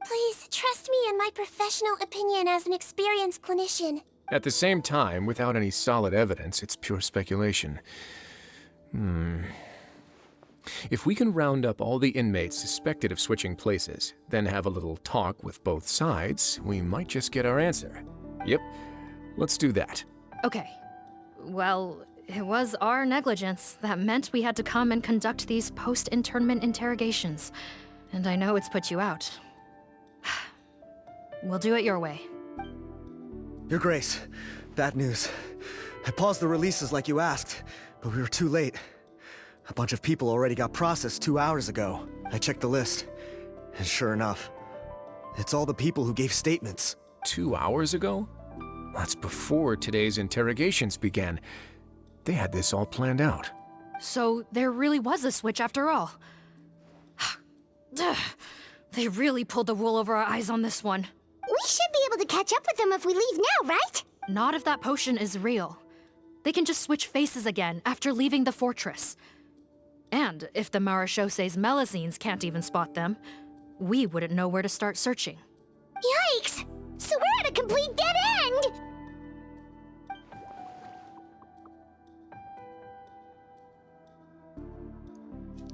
Please, trust me in my professional opinion as an experienced clinician. At the same time, without any solid evidence, it's pure speculation. If we can round up all the inmates suspected of switching places, then have a little talk with both sides, we might just get our answer. Yep, let's do that. okay. Well, it was our negligence that meant we had to come and conduct these post-internment interrogations. And I know it's put you out. We'll do it your way. Your Grace, bad news. I paused the releases like you asked, but we were too late. A bunch of people already got processed 2 hours ago. I checked the list, and sure enough, it's all the people who gave statements. 2 hours ago? That's before today's interrogations began. They had this all planned out. So there really was a switch after all. They really pulled the wool over our eyes on this one. We should be able to catch up with them if we leave now, right? Not if that potion is real. They can just switch faces again after leaving the fortress. And if the Maréchaussee's Melusines can't even spot them, we wouldn't know where to start searching. Yikes! So we're at a complete dead end!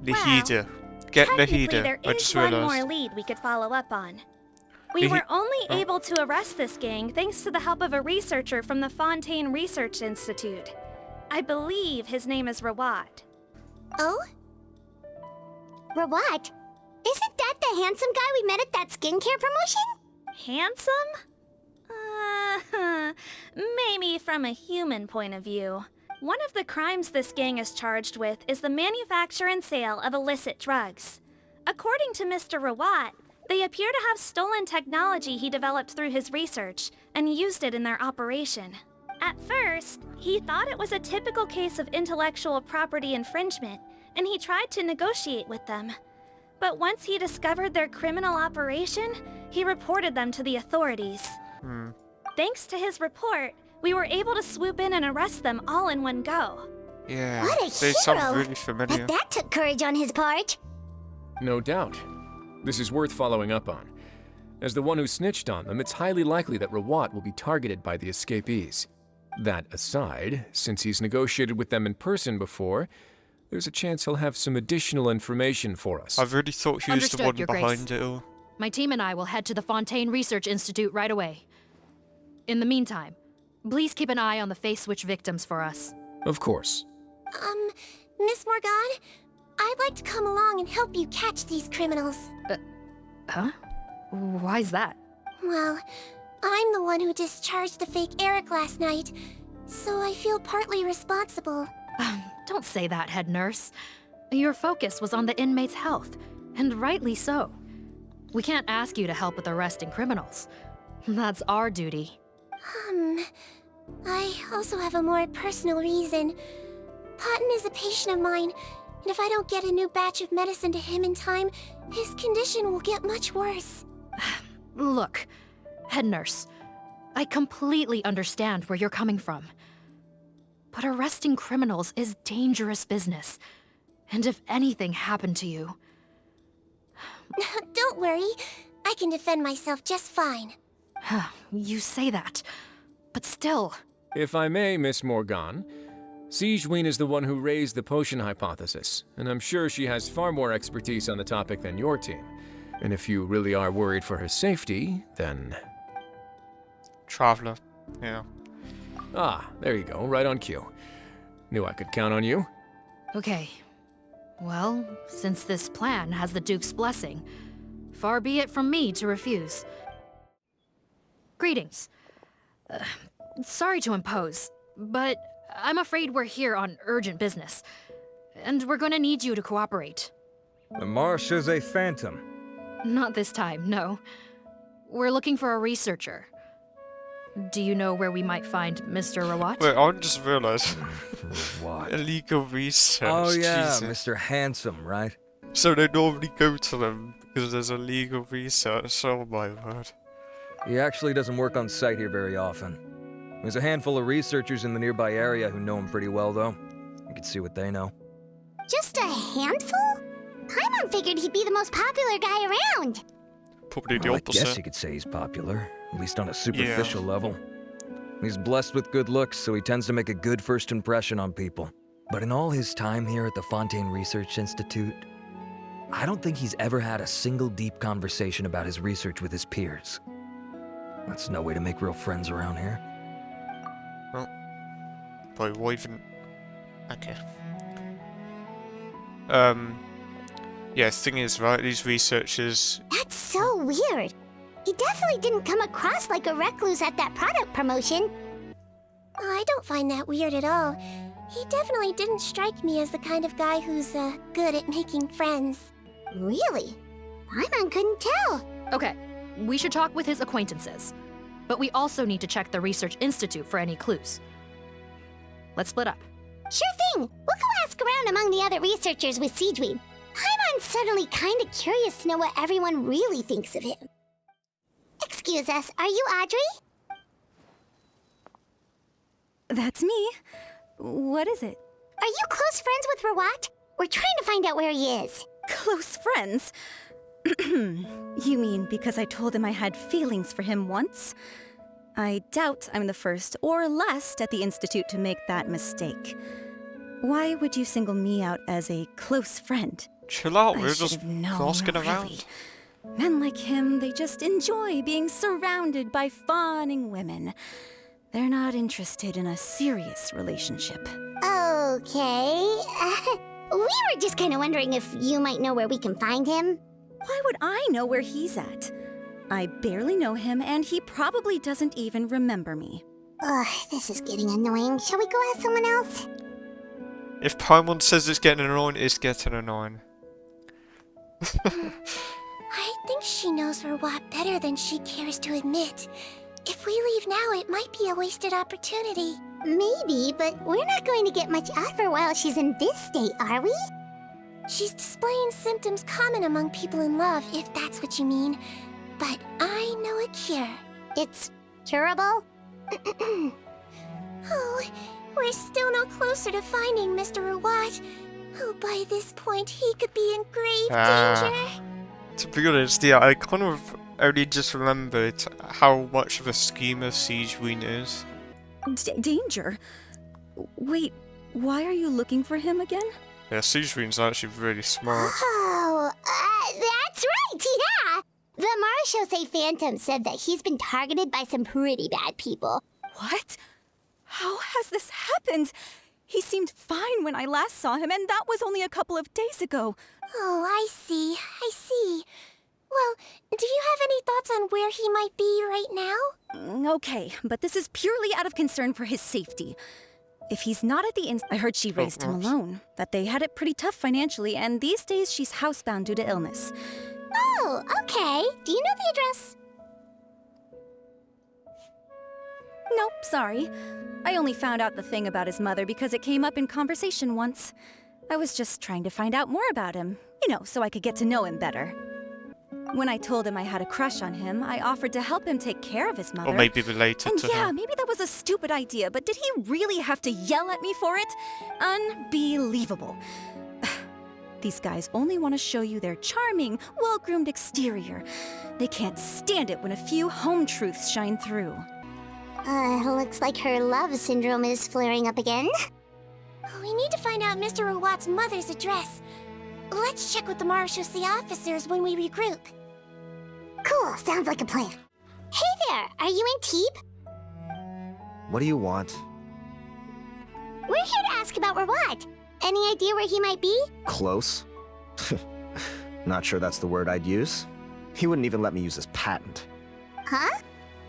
The heater. Get the heater. There I is just one realized. more lead we could follow up on. We were only able to arrest this gang thanks to the help of a researcher from the Fontaine Research Institute. I believe his name is Rawat. Oh? Rawat? Isn't that the handsome guy we met at that skincare promotion? Handsome? Maybe from a human point of view. One of the crimes this gang is charged with is the manufacture and sale of illicit drugs. According to Mr. Rawat, they appear to have stolen technology he developed through his research and used it in their operation. At first, he thought it was a typical case of intellectual property infringement, and he tried to negotiate with them. But once he discovered their criminal operation, he reported them to the authorities. Thanks to his report, we were able to swoop in and arrest them all in one go. Yeah, What a they hero! sound really familiar. But that took courage on his part. No doubt. This is worth following up on. As the one who snitched on them, it's highly likely that Rawat will be targeted by the escapees. That aside, since he's negotiated with them in person before, there's a chance he'll have some additional information for us. I really thought he was Understood, the one Your behind Grace. it all. My team and I will head to the Fontaine Research Institute right away. In the meantime, please keep an eye on the face switch victims for us. Of course. Miss Morgan, I'd like to come along and help you catch these criminals. Huh? Why's that? Well, I'm the one who discharged the fake Eric last night, so I feel partly responsible. Don't say that, head nurse. Your focus was on the inmate's health, and rightly so. We can't ask you to help with arresting criminals. That's our duty. I also have a more personal reason. Potton is a patient of mine, and if I don't get a new batch of medicine to him in time, his condition will get much worse. Look, head nurse, I completely understand where you're coming from. But arresting criminals is dangerous business. And if anything happened to you... Don't worry, I can defend myself just fine. You say that, but still... If I may, Miss Morgan, Sigewinne is the one who raised the potion hypothesis, and I'm sure she has far more expertise on the topic than your team. And if you really are worried for her safety, then... Traveler, yeah. Ah, there you go, right on cue. Knew I could count on you. Okay. Well, since this plan has the Duke's blessing, far be it from me to refuse. Greetings. Sorry to impose, but I'm afraid we're here on urgent business, and we're gonna need you to cooperate. The Maréchaussee Phantom. Not this time, no. We're looking for a researcher. Do you know where we might find Mr. Rawat? Wait, I just realized. What? Illegal research. Oh yeah, Jesus. Mr. Handsome, right? So they normally go to them because there's illegal research. Oh my word. He actually doesn't work on site here very often. There's a handful of researchers in the nearby area who know him pretty well, though. You can see what they know. Just a handful? Paimon figured he'd be the most popular guy around. Probably the Well, I opposite. guess you could say he's popular, at least on a superficial level. He's blessed with good looks, so he tends to make a good first impression on people. But in all his time here at the Fontaine Research Institute, I don't think he's ever had a single deep conversation about his research with his peers. That's no way to make real friends around here. Well, but why even... Okay. Yeah, thing is, right, these researchers... That's so weird. He definitely didn't come across like a recluse at that product promotion. I don't find that weird at all. He definitely didn't strike me as the kind of guy who's good at making friends. Really? Paimon couldn't tell. Okay, we should talk with his acquaintances. But we also need to check the Research Institute for any clues. Let's split up. Sure thing. We'll go ask around among the other researchers with Sigewinne. Paimon's suddenly kind of curious to know what everyone really thinks of him. Excuse us, are you Audrey? That's me. What is it? Are you close friends with Rawat? We're trying to find out where he is. Close friends? You mean because I told him I had feelings for him once? I doubt I'm the first or last at the Institute to make that mistake. Why would you single me out as a close friend? Chill out, I we're should just have known, asking really. around. Men like him, they just enjoy being surrounded by fawning women. They're not interested in a serious relationship. Okay. We were just kind of wondering if you might know where we can find him. Why would I know where he's at? I barely know him, and he probably doesn't even remember me. Ugh, this is getting annoying. Shall we go ask someone else? If Paimon says it's getting annoying, it's getting annoying. I think she knows Rawat better than she cares to admit. If we leave now, it might be a wasted opportunity. Maybe, but we're not going to get much out of her while she's in this state, are we? She's displaying symptoms common among people in love, if that's what you mean. But I know a cure. It's curable? Oh, we're still no closer to finding Mr. Rawat. Oh, by this point, he could be in grave danger. To be honest, yeah, I kind of only just remembered how much of a schemer Sigewinne is. Danger? Wait, why are you looking for him again? Yeah, Sigewinne's actually really smart. Oh, that's right, yeah! The Marechaussee Phantom said that he's been targeted by some pretty bad people. What? How has this happened? He seemed fine when I last saw him, and that was only a couple of days ago. Oh, I see. Well, do you have any thoughts on where he might be right now? Okay, but this is purely out of concern for his safety. If he's not at the I heard she raised him alone, that they had it pretty tough financially, and these days she's housebound due to illness. Oh, okay. Do you know the address? Nope, sorry. I only found out the thing about his mother because it came up in conversation once. I was just trying to find out more about him, so I could get to know him better. When I told him I had a crush on him, I offered to help him take care of his mother. Or maybe related and to yeah, him. maybe that was a stupid idea, but did he really have to yell at me for it? Unbelievable. These guys only want to show you their charming, well-groomed exterior. They can't stand it when a few home truths shine through. Looks like her love syndrome is flaring up again. We need to find out Mr. Rawat's mother's address. Let's check with the Marechaussee officers when we regroup. Cool, sounds like a plan. Hey there, are you in Teep? What do you want? We're here to ask about Rawat. Any idea where he might be? Close? Not sure that's the word I'd use. He wouldn't even let me use his patent. Huh?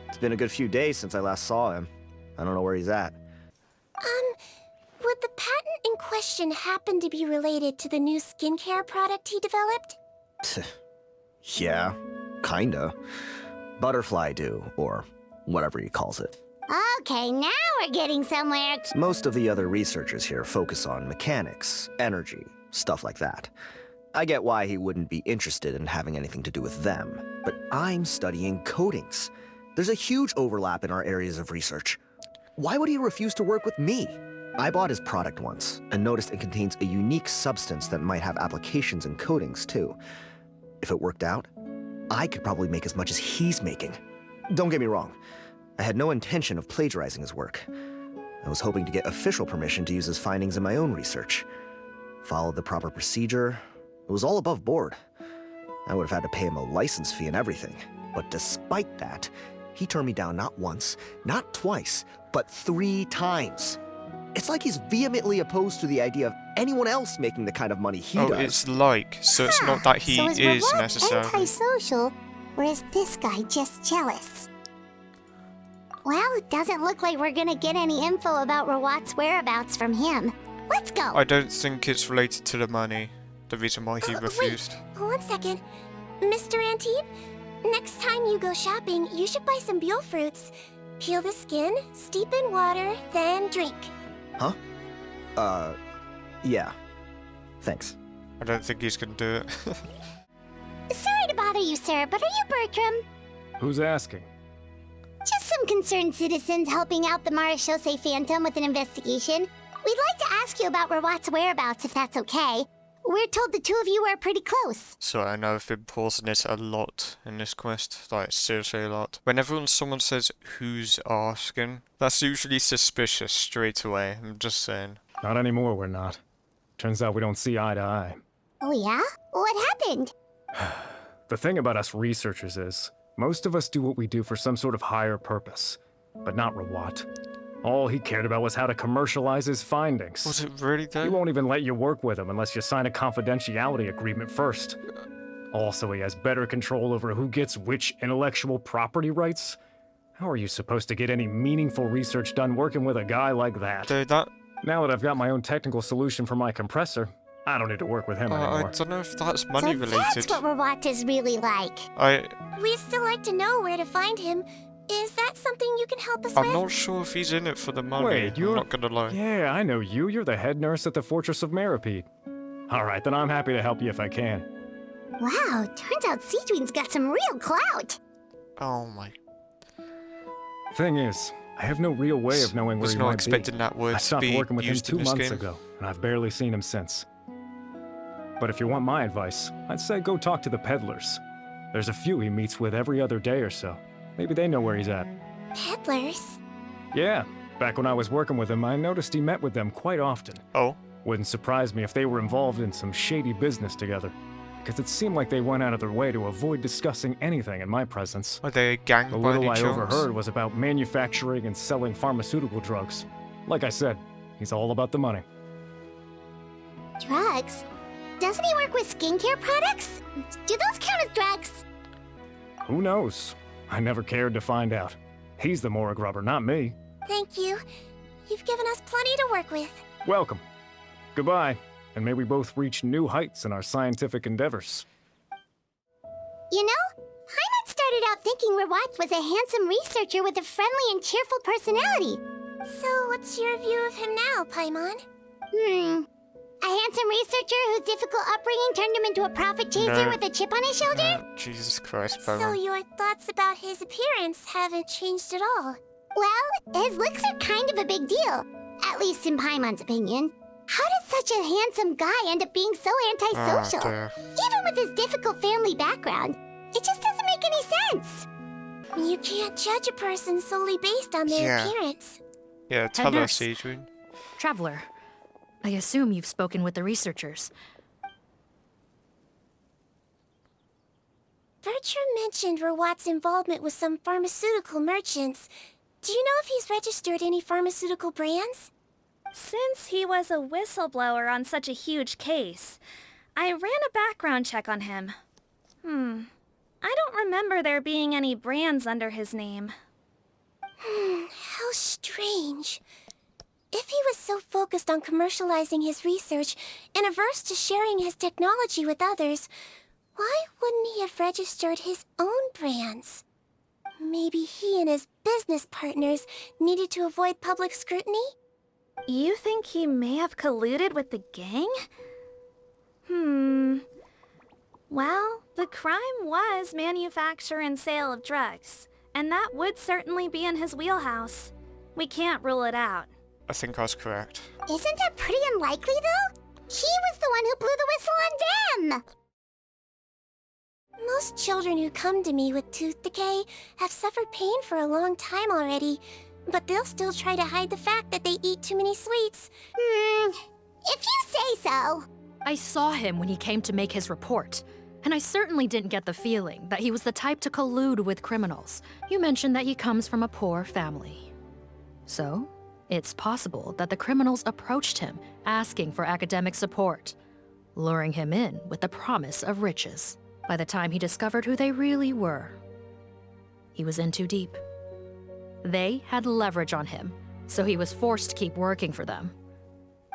It's been a good few days since I last saw him. I don't know where he's at. Would the patent in question happen to be related to the new skincare product he developed? Yeah, kinda. Butterfly dew, or whatever he calls it. Okay, now we're getting somewhere. Most of the other researchers here focus on mechanics, energy, stuff like that. I get why he wouldn't be interested in having anything to do with them, but I'm studying coatings. There's a huge overlap in our areas of research. Why would he refuse to work with me? I bought his product once, and noticed it contains a unique substance that might have applications in coatings, too. If it worked out, I could probably make as much as he's making. Don't get me wrong, I had no intention of plagiarizing his work. I was hoping to get official permission to use his findings in my own research. Followed the proper procedure. It was all above board. I would have had to pay him a license fee and everything. But despite that, he turned me down not once, not twice, but 3 times. It's like he's vehemently opposed to the idea of anyone else making the kind of money he does. It's like, so it's not that he so is Rawat necessarily. antisocial, Or is this guy just jealous? Well, it doesn't look like we're gonna get any info about Rawat's whereabouts from him. Let's go! I don't think it's related to the money. The reason why he refused. Wait, 1 second. Mr. Antibes, next time you go shopping, you should buy some Buell fruits. Peel the skin, steep in water, then drink. Huh? Yeah. Thanks. I don't think he's gonna do it. Sorry to bother you, sir, but are you Bertram? Who's asking? Just some concerned citizens helping out the Marechaussee Phantom with an investigation. We'd like to ask you about Rawat's whereabouts, if that's okay. We're told the two of you are pretty close. So I know I've been pausing it a lot in this quest, like seriously a lot. Whenever someone says who's asking, that's usually suspicious straight away, I'm just saying. Not anymore, we're not. Turns out we don't see eye to eye. Oh yeah? What happened? The thing about us researchers is, most of us do what we do for some sort of higher purpose, but not Rawat. All he cared about was how to commercialize his findings. Was it really though? He won't even let you work with him unless you sign a confidentiality agreement first. Also, he has better control over who gets which intellectual property rights. How are you supposed to get any meaningful research done working with a guy like that? Now that I've got my own technical solution for my compressor, I don't need to work with him anymore. I don't know if that's money related. That's what Rawat is really like. We'd still like to know where to find him. Is that something you can help us with? I'm not sure if he's in it for the money. Wait, you're... I'm not gonna lie. Yeah, I know you. You're the head nurse at the Fortress of Meripede. Alright, then I'm happy to help you if I can. Wow, turns out Sigewinne's got some real clout. Oh my... Thing is, I have no real way of knowing where Was he not might expecting be. that word I to stopped be working with him used in 2 this months game. ago, and I've barely seen him since. But if you want my advice, I'd say go talk to the peddlers. There's a few he meets with every other day or so. Maybe they know where he's at. Peddlers? Yeah, back when I was working with him, I noticed he met with them quite often. Oh? Wouldn't surprise me if they were involved in some shady business together, because it seemed like they went out of their way to avoid discussing anything in my presence. Are they a gang The by little any I chance? overheard was about manufacturing and selling pharmaceutical drugs. Like I said, he's all about the money. Drugs? Doesn't he work with skincare products? Do those count as drugs? Who knows? I never cared to find out. He's the morgue rubber, not me. Thank you. You've given us plenty to work with. Welcome. Goodbye, and may we both reach new heights in our scientific endeavors. You know, Paimon started out thinking Rawat was a handsome researcher with a friendly and cheerful personality. So what's your view of him now, Paimon? A handsome researcher whose difficult upbringing turned him into a profit chaser No. with a chip on his shoulder? Jesus Christ, So Paimon. your thoughts about his appearance haven't changed at all? Well, his looks are kind of a big deal. At least in Paimon's opinion. How does such a handsome guy end up being so antisocial? dear. Even with his difficult family background, it just doesn't make any sense. You can't judge a person solely based on their Yeah. appearance. Yeah, tell us, nurse. Sigewinne. Traveler, I assume you've spoken with the researchers. Bertram mentioned Rawat's involvement with some pharmaceutical merchants. Do you know if he's registered any pharmaceutical brands? Since he was a whistleblower on such a huge case, I ran a background check on him. I don't remember there being any brands under his name. How strange. If he was so focused on commercializing his research and averse to sharing his technology with others, why wouldn't he have registered his own brands? Maybe he and his business partners needed to avoid public scrutiny? You think he may have colluded with the gang? Well, the crime was manufacture and sale of drugs, and that would certainly be in his wheelhouse. We can't rule it out. I think I was correct. Isn't that pretty unlikely, though? He was the one who blew the whistle on them! Most children who come to me with tooth decay have suffered pain for a long time already, but they'll still try to hide the fact that they eat too many sweets. If you say so. I saw him when he came to make his report, and I certainly didn't get the feeling that he was the type to collude with criminals. You mentioned that he comes from a poor family. So, it's possible that the criminals approached him asking for academic support, luring him in with the promise of riches. By the time he discovered who they really were, he was in too deep. They had leverage on him, so he was forced to keep working for them.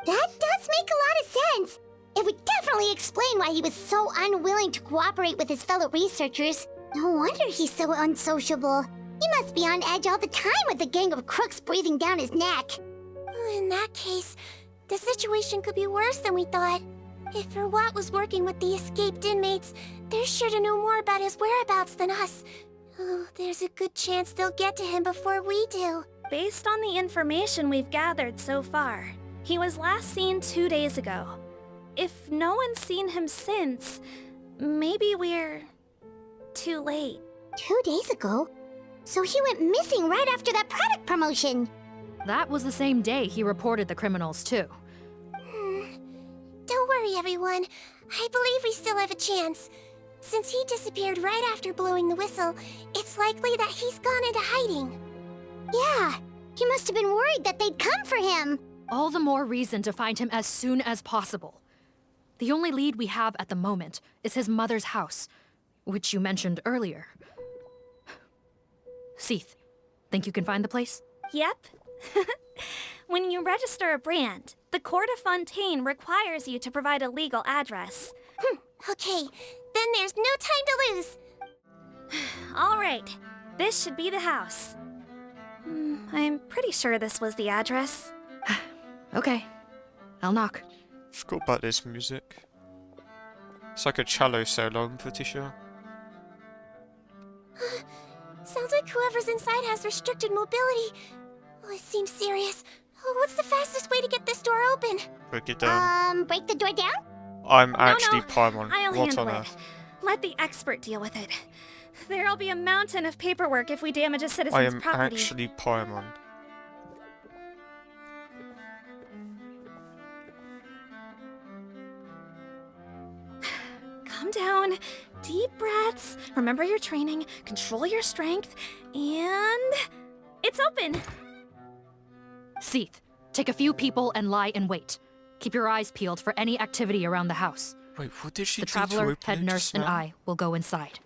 That does make a lot of sense. It would definitely explain why he was so unwilling to cooperate with his fellow researchers. No wonder he's so unsociable. He must be on edge all the time with a gang of crooks breathing down his neck. In that case, the situation could be worse than we thought. If Rawat was working with the escaped inmates, they're sure to know more about his whereabouts than us. Oh, there's a good chance they'll get to him before we do. Based on the information we've gathered so far, he was last seen 2 days ago. If no one's seen him since, maybe we're too late. 2 days ago? So he went missing right after that product promotion. That was the same day he reported the criminals, too. Don't worry, everyone. I believe we still have a chance. Since he disappeared right after blowing the whistle, it's likely that he's gone into hiding. Yeah, he must have been worried that they'd come for him. All the more reason to find him as soon as possible. The only lead we have at the moment is his mother's house, which you mentioned earlier. Seath, think you can find the place? Yep. When you register a brand, the Court of Fontaine requires you to provide a legal address. Okay, then there's no time to lose. All right, this should be the house. I'm pretty sure this was the address. Okay, I'll knock. Forgot about this music. It's like a cello solo, I'm pretty sure. Sounds like whoever's inside has restricted mobility. Oh, it seems serious. Oh, what's the fastest way to get this door open? Break it down. Break the door down? I'm actually Paimon. I'll What handle on it. earth? Let the expert deal with it. There'll be a mountain of paperwork if we damage a I citizen's am property. actually Paimon. Calm down. Deep breaths. Remember your training. Control your strength. And... it's open! Seath, take a few people and lie in wait. Keep your eyes peeled for any activity around the house. Wait, what did she The do to traveler, open head it nurse, just and now? I will go inside.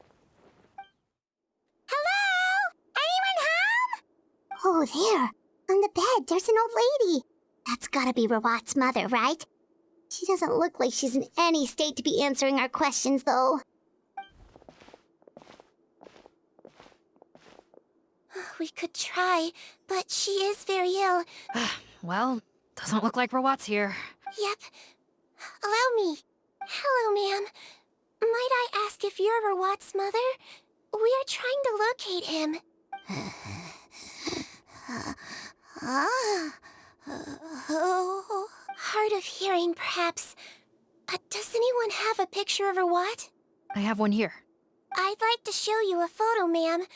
Hello? Anyone home? Oh, there. On the bed, there's an old lady. That's gotta be Rawat's mother, right? She doesn't look like she's in any state to be answering our questions, though. We could try, but she is very ill. Well, doesn't look like Rawat's here. Yep. Allow me. Hello, ma'am. Might I ask if you're Rawat's mother? We are trying to locate him. Hard of hearing, perhaps. Does anyone have a picture of Rawat? I have one here. I'd like to show you a photo, ma'am.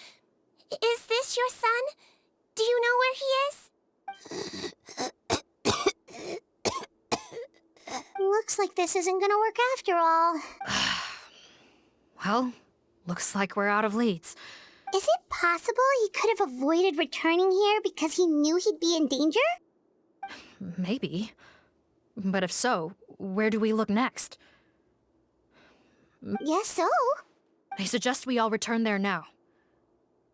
Is this your son? Do you know where he is? Looks like this isn't gonna work after all. Well, looks like we're out of leads. Is it possible he could have avoided returning here because he knew he'd be in danger? Maybe. But if so, where do we look next? Guess so. I suggest we all return there now.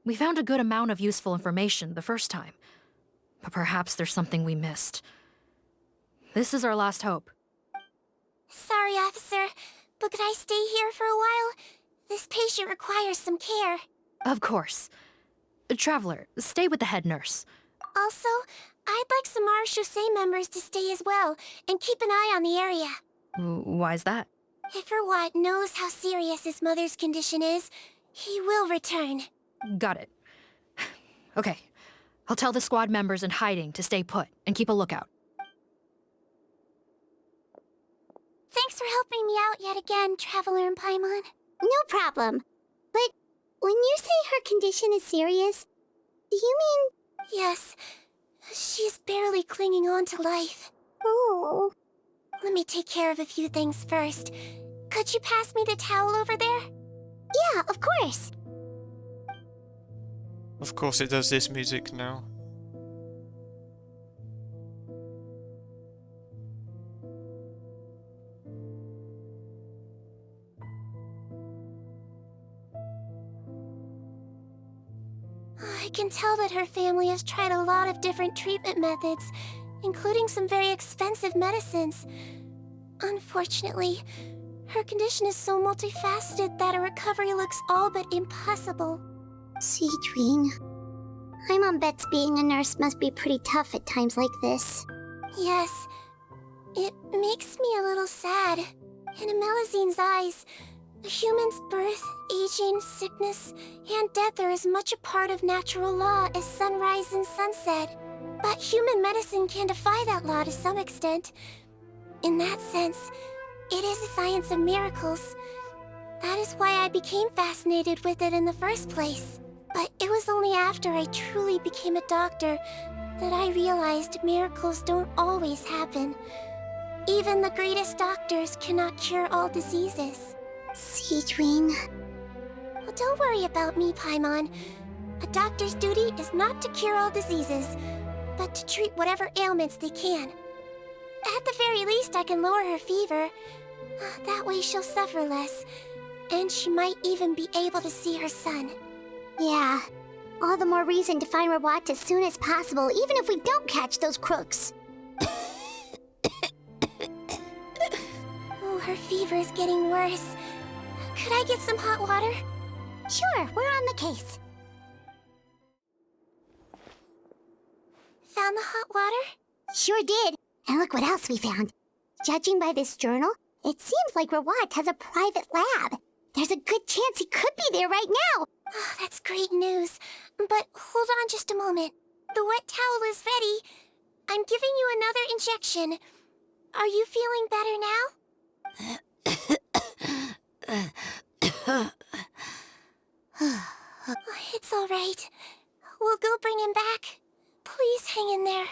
We found a good amount of useful information the first time, but perhaps there's something we missed. This is our last hope. Sorry, officer, but could I stay here for a while? This patient requires some care. Of course. Traveler, stay with the head nurse. Also, I'd like some Marechaussee members to stay as well, and keep an eye on the area. Why's that? If Rawat knows how serious his mother's condition is, he will return. Got it. Okay. I'll tell the squad members in hiding to stay put and keep a lookout. Thanks for helping me out yet again, Traveler and Paimon. No problem. But when you say her condition is serious, do you mean... Yes. She's barely clinging on to life. Oh. Let me take care of a few things first. Could you pass me the towel over there? Yeah, of course. Of course it does this music now. I can tell that her family has tried a lot of different treatment methods, including some very expensive medicines. Unfortunately, her condition is so multifaceted that a recovery looks all but impossible. Sigewinne, my mom bets being a nurse must be pretty tough at times like this. Yes, it makes me a little sad. In Melizine's eyes, a human's birth, aging, sickness, and death are as much a part of natural law as sunrise and sunset. But human medicine can defy that law to some extent. In that sense, it is a science of miracles. That is why I became fascinated with it in the first place. But it was only after I truly became a doctor that I realized miracles don't always happen. Even the greatest doctors cannot cure all diseases. Sigewinne. Well, don't worry about me, Paimon. A doctor's duty is not to cure all diseases, but to treat whatever ailments they can. At the very least, I can lower her fever. That way she'll suffer less, and she might even be able to see her son. Yeah, all the more reason to find Rawat as soon as possible, even if we don't catch those crooks. Oh, her fever is getting worse. Could I get some hot water? Sure, we're on the case. Found the hot water? Sure did. And look what else we found. Judging by this journal, it seems like Rawat has a private lab. There's a good chance he could be there right now. Oh, that's great news. But hold on just a moment. The wet towel is ready. I'm giving you another injection. Are you feeling better now? It's all right. We'll go bring him back. Please hang in there.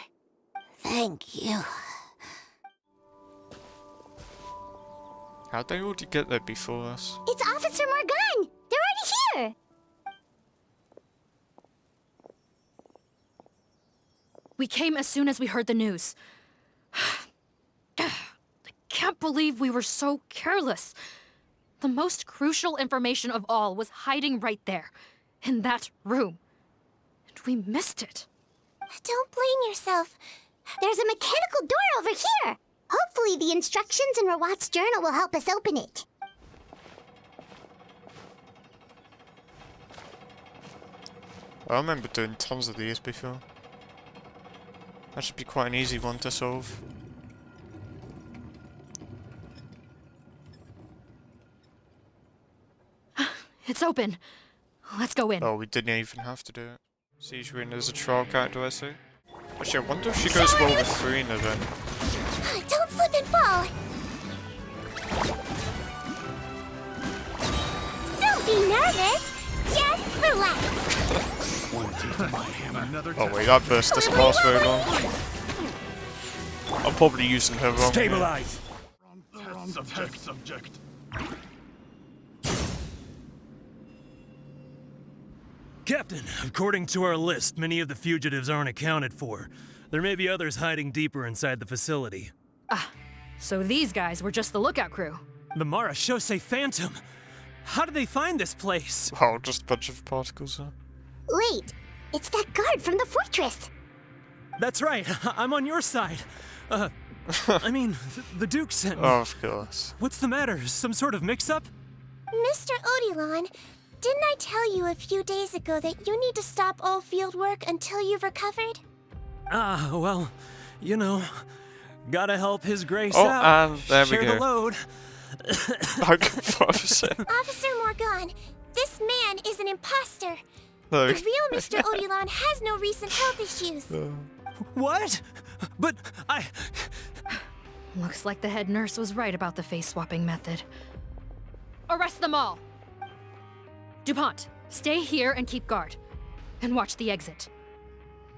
Thank you. How'd they already get there before us? It's Officer Morgan! They're already here! We came as soon as we heard the news. I can't believe we were so careless. The most crucial information of all was hiding right there, in that room. And we missed it. Don't blame yourself. There's a mechanical door over here! Hopefully the instructions in Rawat's journal will help us open it. I remember doing tons of these before. That should be quite an easy one to solve. It's open. Let's go in. Oh, we didn't even have to do it. Sigewinne is a trial character, I see. Actually, I wonder if she goes well with Farina then. Don't slip and fall! Don't be nervous! Just relax! One taste of my hammer, another Oh wait, that burst doesn't last very long. I'm probably using her wrong. Stabilize! Wrong subject. Captain, according to our list, many of the fugitives aren't accounted for. There may be others hiding deeper inside the facility. Ah, so these guys were just the lookout crew. The Mara Shosei Phantom! How did they find this place? Oh, just a bunch of particles, huh? Wait, it's that guard from the fortress! That's right, I'm on your side. I mean, the Duke sent me. Oh, of course. What's the matter? Some sort of mix-up? Mr. Odilon, didn't I tell you a few days ago that you need to stop all field work until you've recovered? Ah, well, you know, gotta help His Grace Oh, out. and there we Share go. the load. Officer Morgan, this man is an imposter. No. The real Mr. Odilon has no recent health issues. What? But I... Looks like the head nurse was right about the face-swapping method. Arrest them all! DuPont, stay here and keep guard. And watch the exit.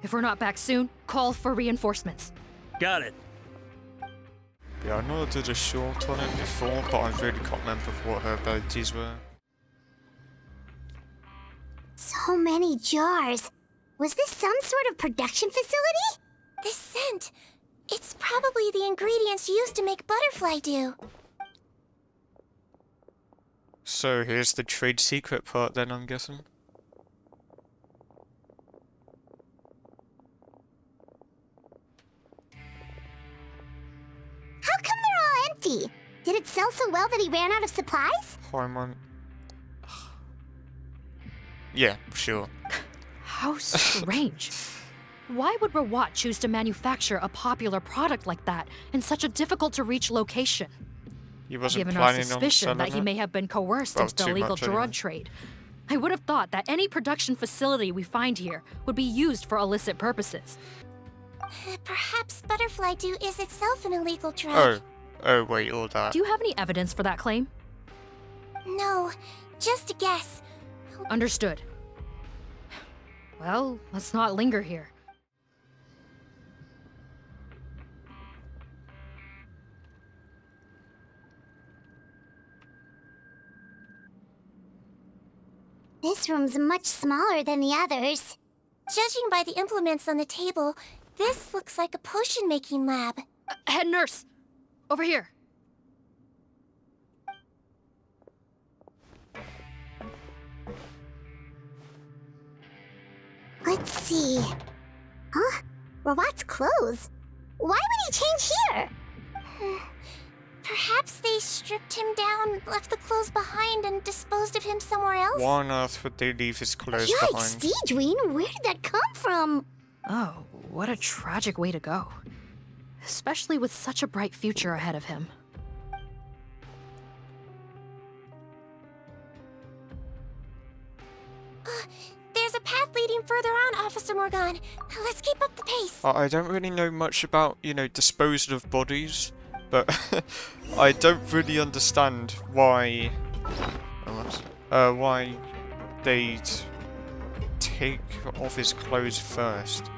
If we're not back soon, call for reinforcements. Got it. Yeah, I know I did a short on it before, but I really can't remember what her abilities were. So many jars. Was this some sort of production facility? This scent, it's probably the ingredients used to make butterfly dew. So here's the trade secret part then, I'm guessing. so well that he ran out of supplies? Hormone. Yeah, sure. How strange. Why would Rawat choose to manufacture a popular product like that in such a difficult-to-reach location? He wasn't Given our planning on suspicion that selling he it? may have been coerced Well, into the too illegal much drug anyway. trade, I would have thought that any production facility we find here would be used for illicit purposes. Perhaps butterfly dew is itself an illegal drug. Oh. Oh, wait, all that. Do you have any evidence for that claim? No, just a guess. Understood. Well, let's not linger here. This room's much smaller than the others. Judging by the implements on the table, this looks like a potion-making lab. Head nurse! Over here! Let's see. Huh? Rawat's clothes? Why would he change here? Perhaps they stripped him down, left the clothes behind, and disposed of him somewhere else? Why on earth would they leave his clothes Yikes, behind? Sigewinne, where did that come from? Oh, what a tragic way to go. Especially with such a bright future ahead of him. There's a path leading further on, Officer Morgan. Let's keep up the pace. I don't really know much about, disposal of bodies, but I don't really understand why... why they'd take off his clothes first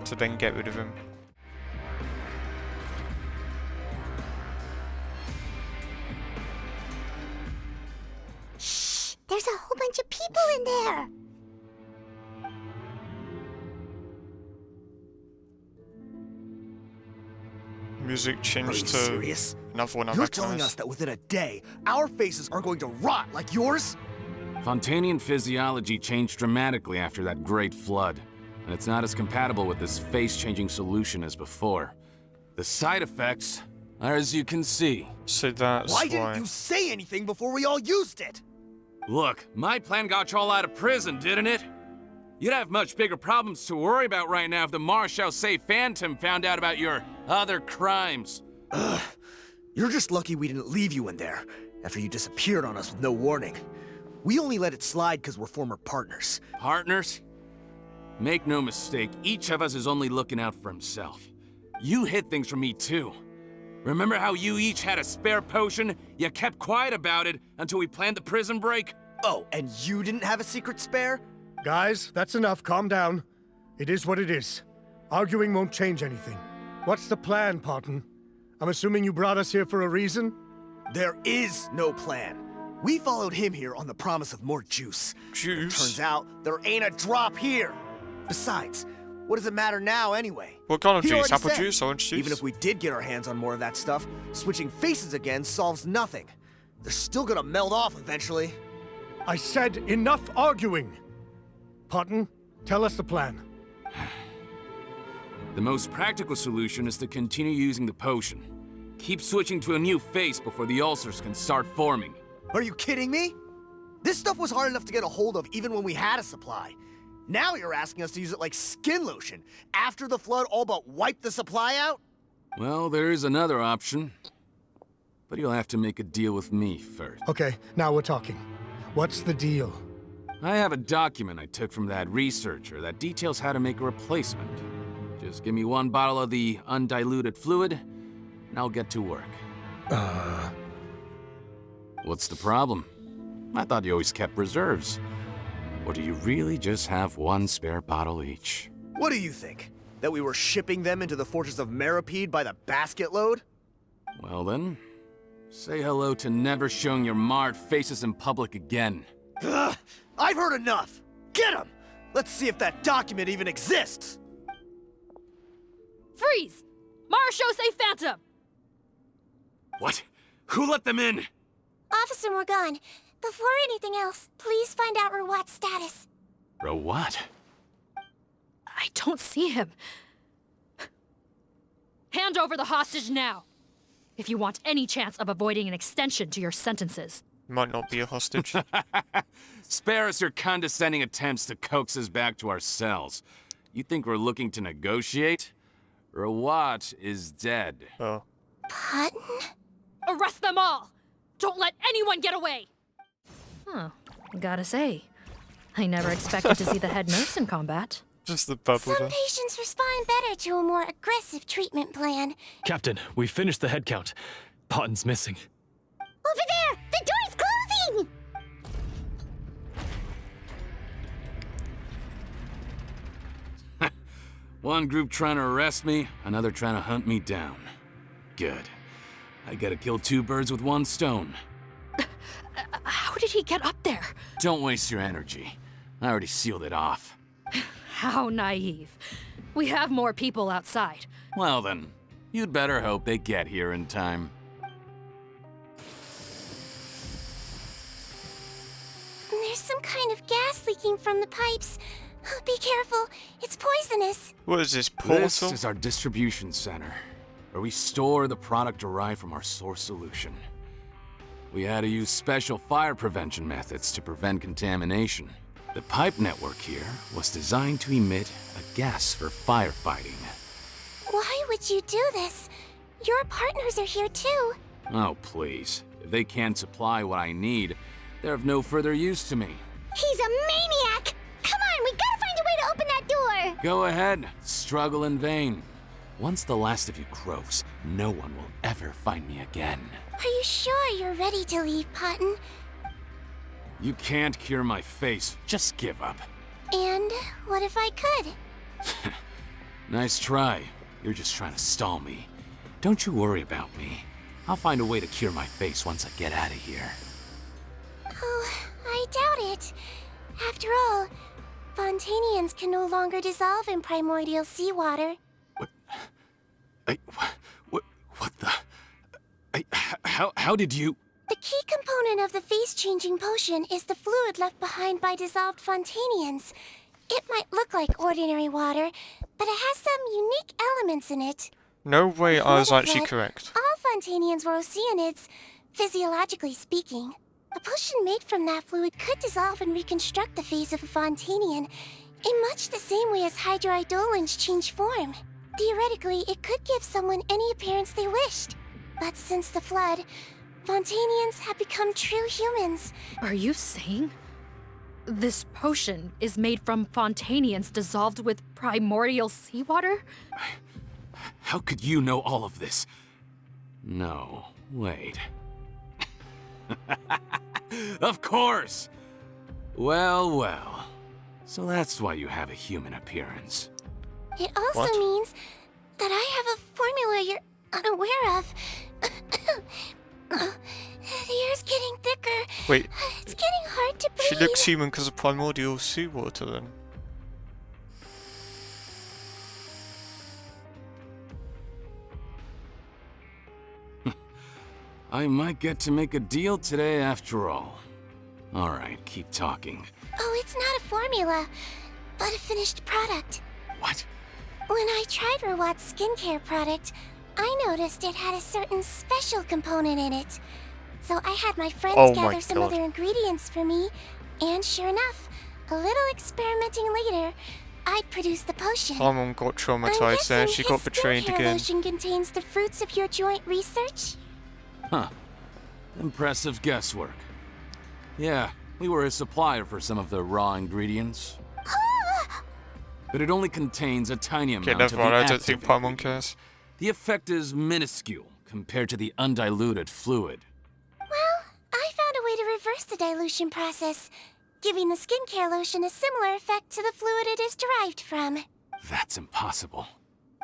to then get rid of him. Shh! There's a whole bunch of people in there! Music Are changed you to serious? another one I You're telling recognize. us that within a day, our faces are going to rot like yours? Fontanian physiology changed dramatically after that great flood, and it's not as compatible with this face-changing solution as before. The side effects are as you can see. So that's Why didn't you say anything before we all used it? Look, my plan got you all out of prison, didn't it? You'd have much bigger problems to worry about right now if the Marshall-Say Phantom found out about your other crimes. Ugh. You're just lucky we didn't leave you in there after you disappeared on us with no warning. We only let it slide because we're former partners. Partners? Make no mistake, each of us is only looking out for himself. You hid things from me too. Remember how you each had a spare potion? You kept quiet about it until we planned the prison break? Oh, and you didn't have a secret spare? Guys, that's enough. Calm down. It is what it is. Arguing won't change anything. What's the plan, Parton? I'm assuming you brought us here for a reason? There is no plan. We followed him here on the promise of more juice. Juice? Turns out there ain't a drop here. Besides, what does it matter now anyway? What kind of He juice? already Apple said, juice? Orange juice? Even if we did get our hands on more of that stuff, switching faces again solves nothing. They're still gonna meld off eventually. I said enough arguing! Parton, tell us the plan. The most practical solution is to continue using the potion. Keep switching to a new face before the ulcers can start forming. Are you kidding me? This stuff was hard enough to get a hold of even when we had a supply. Now you're asking us to use it like skin lotion, after the flood all but wiped the supply out? Well, there is another option. But you'll have to make a deal with me first. Okay, now we're talking. What's the deal? I have a document I took from that researcher that details how to make a replacement. Just give me one bottle of the undiluted fluid, and I'll get to work. What's the problem? I thought you always kept reserves. Or do you really just have one spare bottle each? What do you think? That we were shipping them into the fortress of Meripede by the basket load? Well then, say hello to never showing your marred faces in public again. Ugh, I've heard enough! Get him! Let's see if that document even exists! Freeze! Marshall-Say Phantom! What? Who let them in? Officer Morgan, before anything else, please find out Rawat's status. Rawat? I don't see him. Hand over the hostage now. if you want any chance of avoiding an extension to your sentences. Might not be a hostage. Spare us your condescending attempts to coax us back to our cells. You think we're looking to negotiate? Rawat is dead. Oh. Putton? Arrest them all! Don't let anyone get away! Huh. Gotta say, I never expected to see the head nurse in combat. Just the bubble. Some patients respond better to a more aggressive treatment plan. Captain, we finished the head count. Potten's missing. Over there! The door's closing! One group trying to arrest me, another trying to hunt me down. Good. I gotta kill two birds with one stone. How did he get up there? Don't waste your energy. I already sealed it off. How naive. We have more people outside. Well then, you'd better hope they get here in time. There's some kind of gas leaking from the pipes. Be careful, it's poisonous. What is this, portal? This is our distribution center, where we store the product derived from our source solution. We had to use special fire prevention methods to prevent contamination. The pipe network here was designed to emit a gas for firefighting. Why would you do this? Your partners are here too. Oh, please. If they can't supply what I need, they're of no further use to me. He's a maniac! Come on, we gotta find a way to open that door! Go ahead, struggle in vain. Once the last of you croaks, no one will ever find me again. Are you sure you're ready to leave, Putton? You can't cure my face, just give up. And what if I could? Nice try. You're just trying to stall me. Don't you worry about me. I'll find a way to cure my face once I get out of here. Oh, I doubt it. After all, Fontanians can no longer dissolve in primordial seawater. What the? How did you? The key component of the face-changing potion is the fluid left behind by dissolved Fontanians. It might look like ordinary water, but it has some unique elements in it. No way I was What if actually it- correct. All Fontanians were oceanids, physiologically speaking. A potion made from that fluid could dissolve and reconstruct the face of a Fontanian in much the same way as hydroidolins change form. Theoretically, it could give someone any appearance they wished. But since the flood, Fontanians have become true humans. Are you saying this potion is made from Fontanians dissolved with primordial seawater? How could you know all of this? No, wait. Of course! Well, well. So that's why you have a human appearance. It also What? means that I have a formula you're unaware of. The air's getting thicker. Wait, It's getting hard to breathe. she looks human because of primordial seawater then. I might get to make a deal today after all. Alright, keep talking. Oh, it's not a formula, but a finished product. What? When I tried Rawat's skincare product, I noticed it had a certain special component in it. So I had my friends Oh my gather some God. other ingredients for me, and sure enough, a little experimenting later, I'd produced the potion. Paimon got I'm traumatized there, guessing she got his betrayed skincare again. lotion contains the fruits of your joint research? Huh. Impressive guesswork. Yeah, we were a supplier for some of the raw ingredients. But it only contains a tiny amount Okay, of never the mind, I don't active think Paimon cares. The effect is minuscule compared to the undiluted fluid. Well, I found a way to reverse the dilution process, giving the skincare lotion a similar effect to the fluid it is derived from. That's impossible.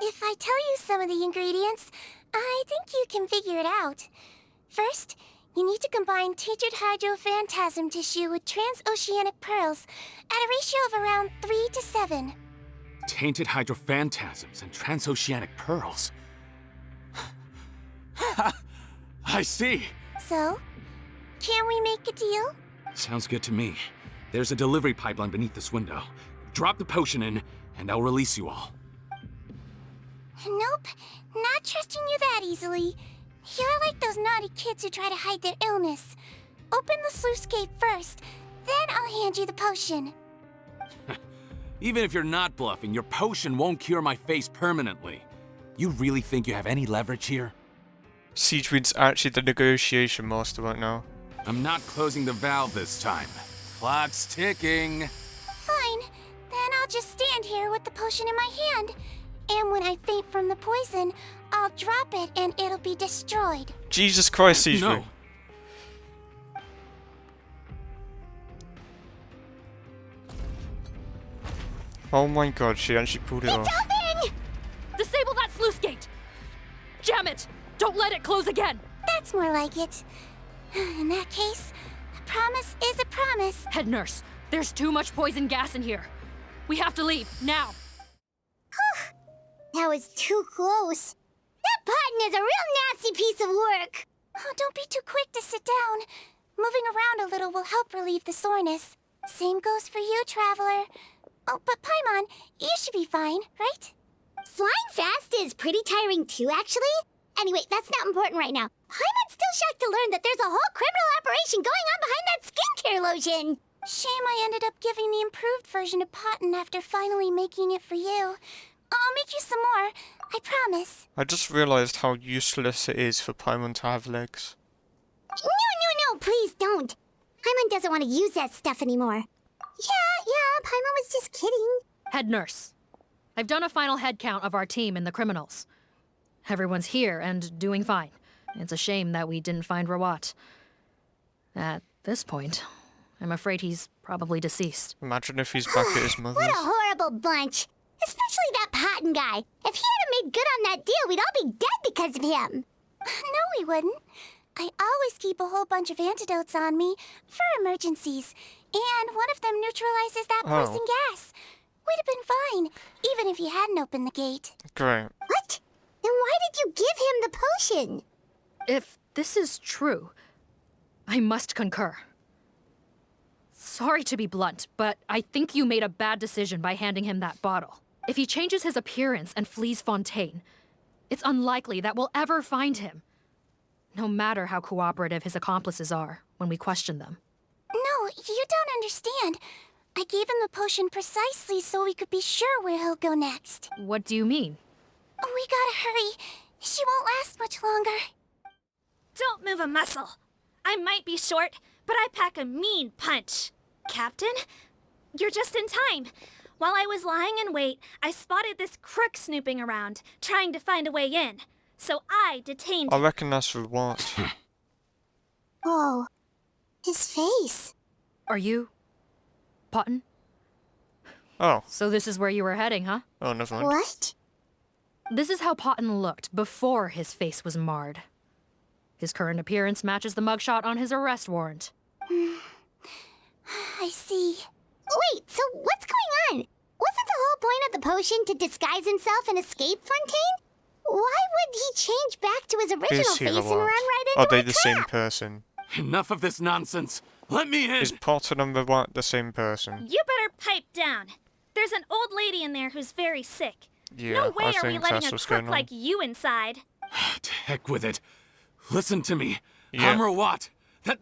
If I tell you some of the ingredients, I think you can figure it out. First, you need to combine tainted hydrophantasm tissue with transoceanic pearls at a ratio of around 3 to 7. Tainted hydrophantasms and transoceanic pearls. I see. So, can we make a deal? Sounds good to me. There's a delivery pipeline beneath this window. Drop the potion in, and I'll release you all. Nope, not trusting you that easily. You're like those naughty kids who try to hide their illness. Open the sluice gate first, then I'll hand you the potion. Even if you're not bluffing, your potion won't cure my face permanently. You really think you have any leverage here? Sigewinne's actually the negotiation master right now. I'm not closing the valve this time. Clock's ticking. Fine, then I'll just stand here with the potion in my hand. And when I faint from the poison, I'll drop it and it'll be destroyed. Jesus Christ, Sigewinne. No. Oh my god, she actually pulled it off. Open! Disable that sluice gate! Jam it! Don't let it close again! That's more like it. In that case, a promise is a promise. Head nurse, there's too much poison gas in here. We have to leave, now! That was too close. That button is a real nasty piece of work. Oh, don't be too quick to sit down. Moving around a little will help relieve the soreness. Same goes for you, Traveler. Oh, but Paimon, you should be fine, right? Flying fast is pretty tiring too, actually. Anyway, that's not important right now. Paimon's still shocked to learn that there's a whole criminal operation going on behind that skincare lotion. Shame I ended up giving the improved version to Potten after finally making it for you. I'll make you some more, I promise. I just realized how useless it is for Paimon to have legs. No, please don't. Paimon doesn't want to use that stuff anymore. Yeah, Paimon was just kidding. Head nurse, I've done a final head count of our team and the criminals. Everyone's here and doing fine. It's a shame that we didn't find Rawat. At this point, I'm afraid he's probably deceased. Imagine if he's back at his mother's. What a horrible bunch. Especially that Potten guy. If he hadn't made good on that deal, we'd all be dead because of him. No, we wouldn't. I always keep a whole bunch of antidotes on me for emergencies. And one of them neutralizes that poison gas. We'd have been fine, even if you hadn't opened the gate. Great. What? Then why did you give him the potion? If this is true, I must concur. Sorry to be blunt, but I think you made a bad decision by handing him that bottle. If he changes his appearance and flees Fontaine, it's unlikely that we'll ever find him. No matter how cooperative his accomplices are when we question them. No, you don't understand. I gave him the potion precisely so we could be sure where he'll go next. What do you mean? We gotta hurry. She won't last much longer. Don't move a muscle. I might be short, but I pack a mean punch. Captain, you're just in time. While I was lying in wait, I spotted this crook snooping around, trying to find a way in. So I detained I him. reckon that's Rawat. Oh, his face. Are you... Potten? Oh. So this is where you were heading, huh? Oh, never mind. What? This is how Potten looked before his face was marred. His current appearance matches the mugshot on his arrest warrant. I see. Wait, so what's going on? Wasn't the whole point of the potion to disguise himself and escape Fontaine? Why would he change back to his original Is he face and Rawat? run right into Are they a the trap? same person? Enough of this nonsense. Let me in. Is Potter and Rawat the same person? You better pipe down. There's an old lady in there who's very sick. Yeah, No way I are we think letting that's a what's crook going on. like you inside. To heck with it. Listen to me. Yeah. I'm Rawat.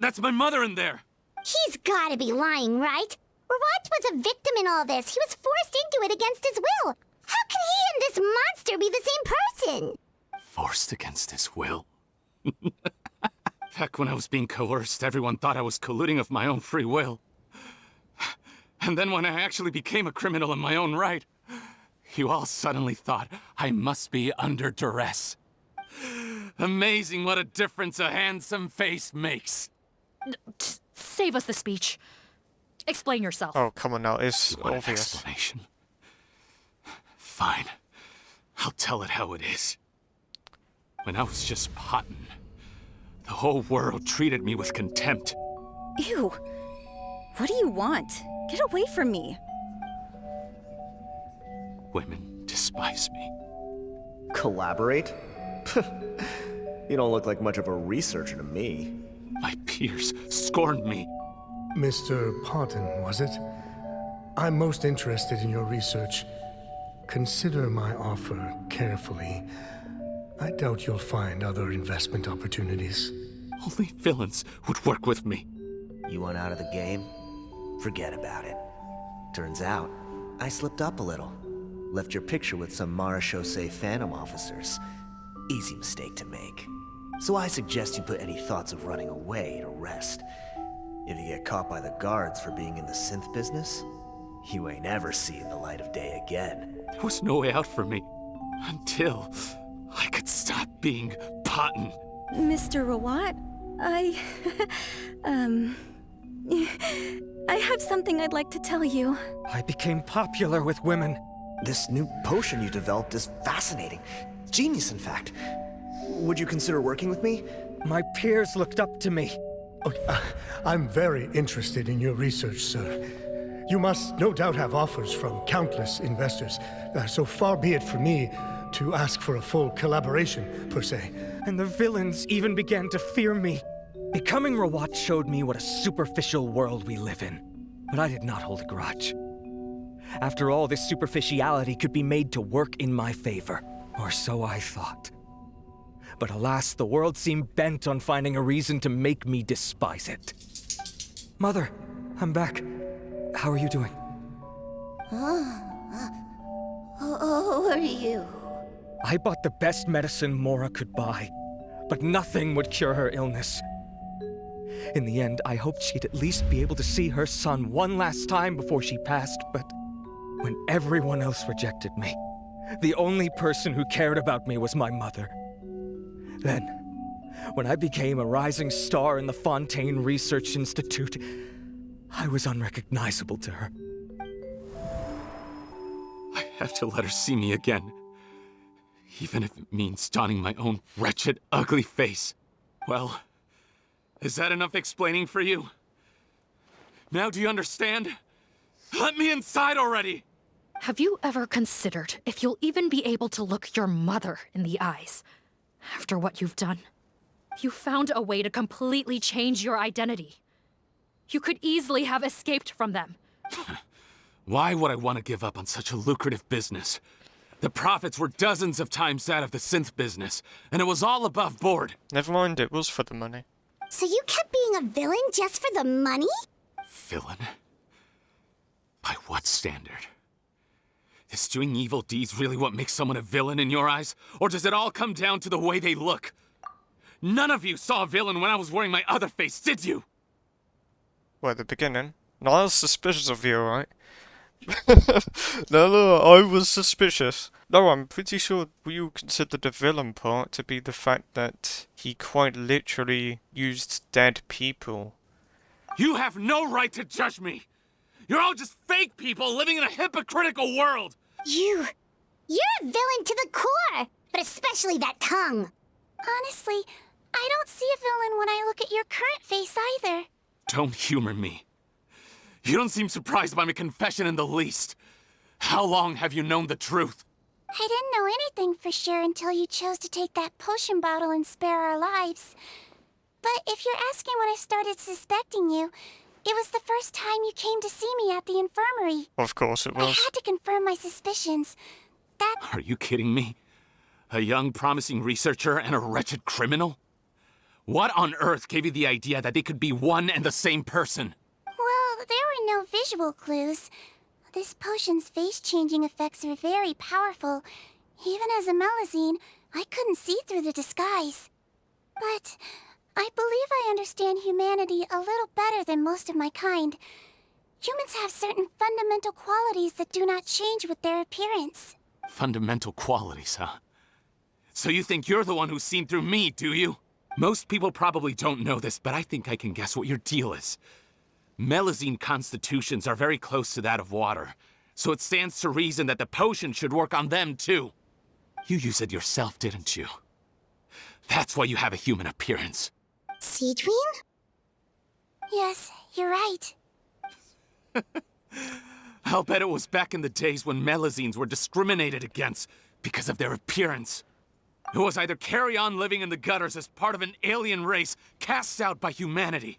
That's my mother in there. He's gotta be lying, right? Rawat was a victim in all this. He was forced into it against his will. How can he and this monster be the same person? Forced against his will. Back when I was being coerced, everyone thought I was colluding of my own free will. And then when I actually became a criminal in my own right, you all suddenly thought I must be under duress. Amazing what a difference a handsome face makes. Save us the speech. Explain yourself. Oh, come on now, it's What an obvious. explanation. Fine. I'll tell it how it is. When I was just Potten, the whole world treated me with contempt. Ew. What do you want? Get away from me. Women despise me. Collaborate? You don't look like much of a researcher to me. My peers scorned me. Mr. Potten, was it? I'm most interested in your research. Consider my offer carefully. I doubt you'll find other investment opportunities. Only villains would work with me. You want out of the game? Forget about it. Turns out, I slipped up a little. Left your picture with some Marechaussee Phantom officers. Easy mistake to make. So I suggest you put any thoughts of running away to rest. If you get caught by the guards for being in the synth business, you ain't ever seeing the light of day again. There was no way out for me. Until I could stop being Potton. Mr. Rawat, I have something I'd like to tell you. I became popular with women. This new potion you developed is fascinating. Genius, in fact. Would you consider working with me? My peers looked up to me. I'm very interested in your research, sir. You must no doubt have offers from countless investors, so far be it for me to ask for a full collaboration, per se. And the villains even began to fear me. Becoming Rawat showed me what a superficial world we live in. But I did not hold a grudge. After all, this superficiality could be made to work in my favor. Or so I thought. But alas, the world seemed bent on finding a reason to make me despise it. Mother, I'm back. How are you doing? Who are you? I bought the best medicine Mora could buy, but nothing would cure her illness. In the end, I hoped she'd at least be able to see her son one last time before she passed, but when everyone else rejected me, the only person who cared about me was my mother. Then, when I became a rising star in the Fontaine Research Institute, I was unrecognizable to her. I have to let her see me again. Even if it means donning my own wretched, ugly face. Well, is that enough explaining for you? Now do you understand? Let me inside already! Have you ever considered if you'll even be able to look your mother in the eyes after what you've done? You found a way to completely change your identity. You could easily have escaped from them. Why would I want to give up on such a lucrative business? The profits were dozens of times that of the synth business, and it was all above board. Never mind, it was for the money. So you kept being a villain just for the money? Villain? By what standard? Is doing evil deeds really what makes someone a villain in your eyes? Or does it all come down to the way they look? None of you saw a villain when I was wearing my other face, did you? Well, at the beginning. No, I was suspicious of you, right? No, I was suspicious. No, I'm pretty sure you considered the villain part to be the fact that he quite literally used dead people. You have no right to judge me! You're all just fake people living in a hypocritical world! You're a villain to the core, but especially that tongue. Honestly, I don't see a villain when I look at your current face either. Don't humor me. You don't seem surprised by my confession in the least. How long have you known the truth? I didn't know anything for sure until you chose to take that potion bottle and spare our lives. But if you're asking when I started suspecting you, it was the first time you came to see me at the infirmary. Of course it was. I had to confirm my suspicions. Are you kidding me? A young, promising researcher and a wretched criminal? What on earth gave you the idea that they could be one and the same person? Well, there were no visual clues. This potion's face-changing effects are very powerful. Even as a Melazine, I couldn't see through the disguise. But I believe I understand humanity a little better than most of my kind. Humans have certain fundamental qualities that do not change with their appearance. Fundamental qualities, huh? So you think you're the one who's seen through me, do you? Most people probably don't know this, but I think I can guess what your deal is. Melazine constitutions are very close to that of water, so it stands to reason that the potion should work on them too. You use it yourself, didn't you? That's why you have a human appearance. Sigewinne? Yes, you're right. I'll bet it was back in the days when Melazines were discriminated against because of their appearance. It was either carry on living in the gutters as part of an alien race cast out by humanity,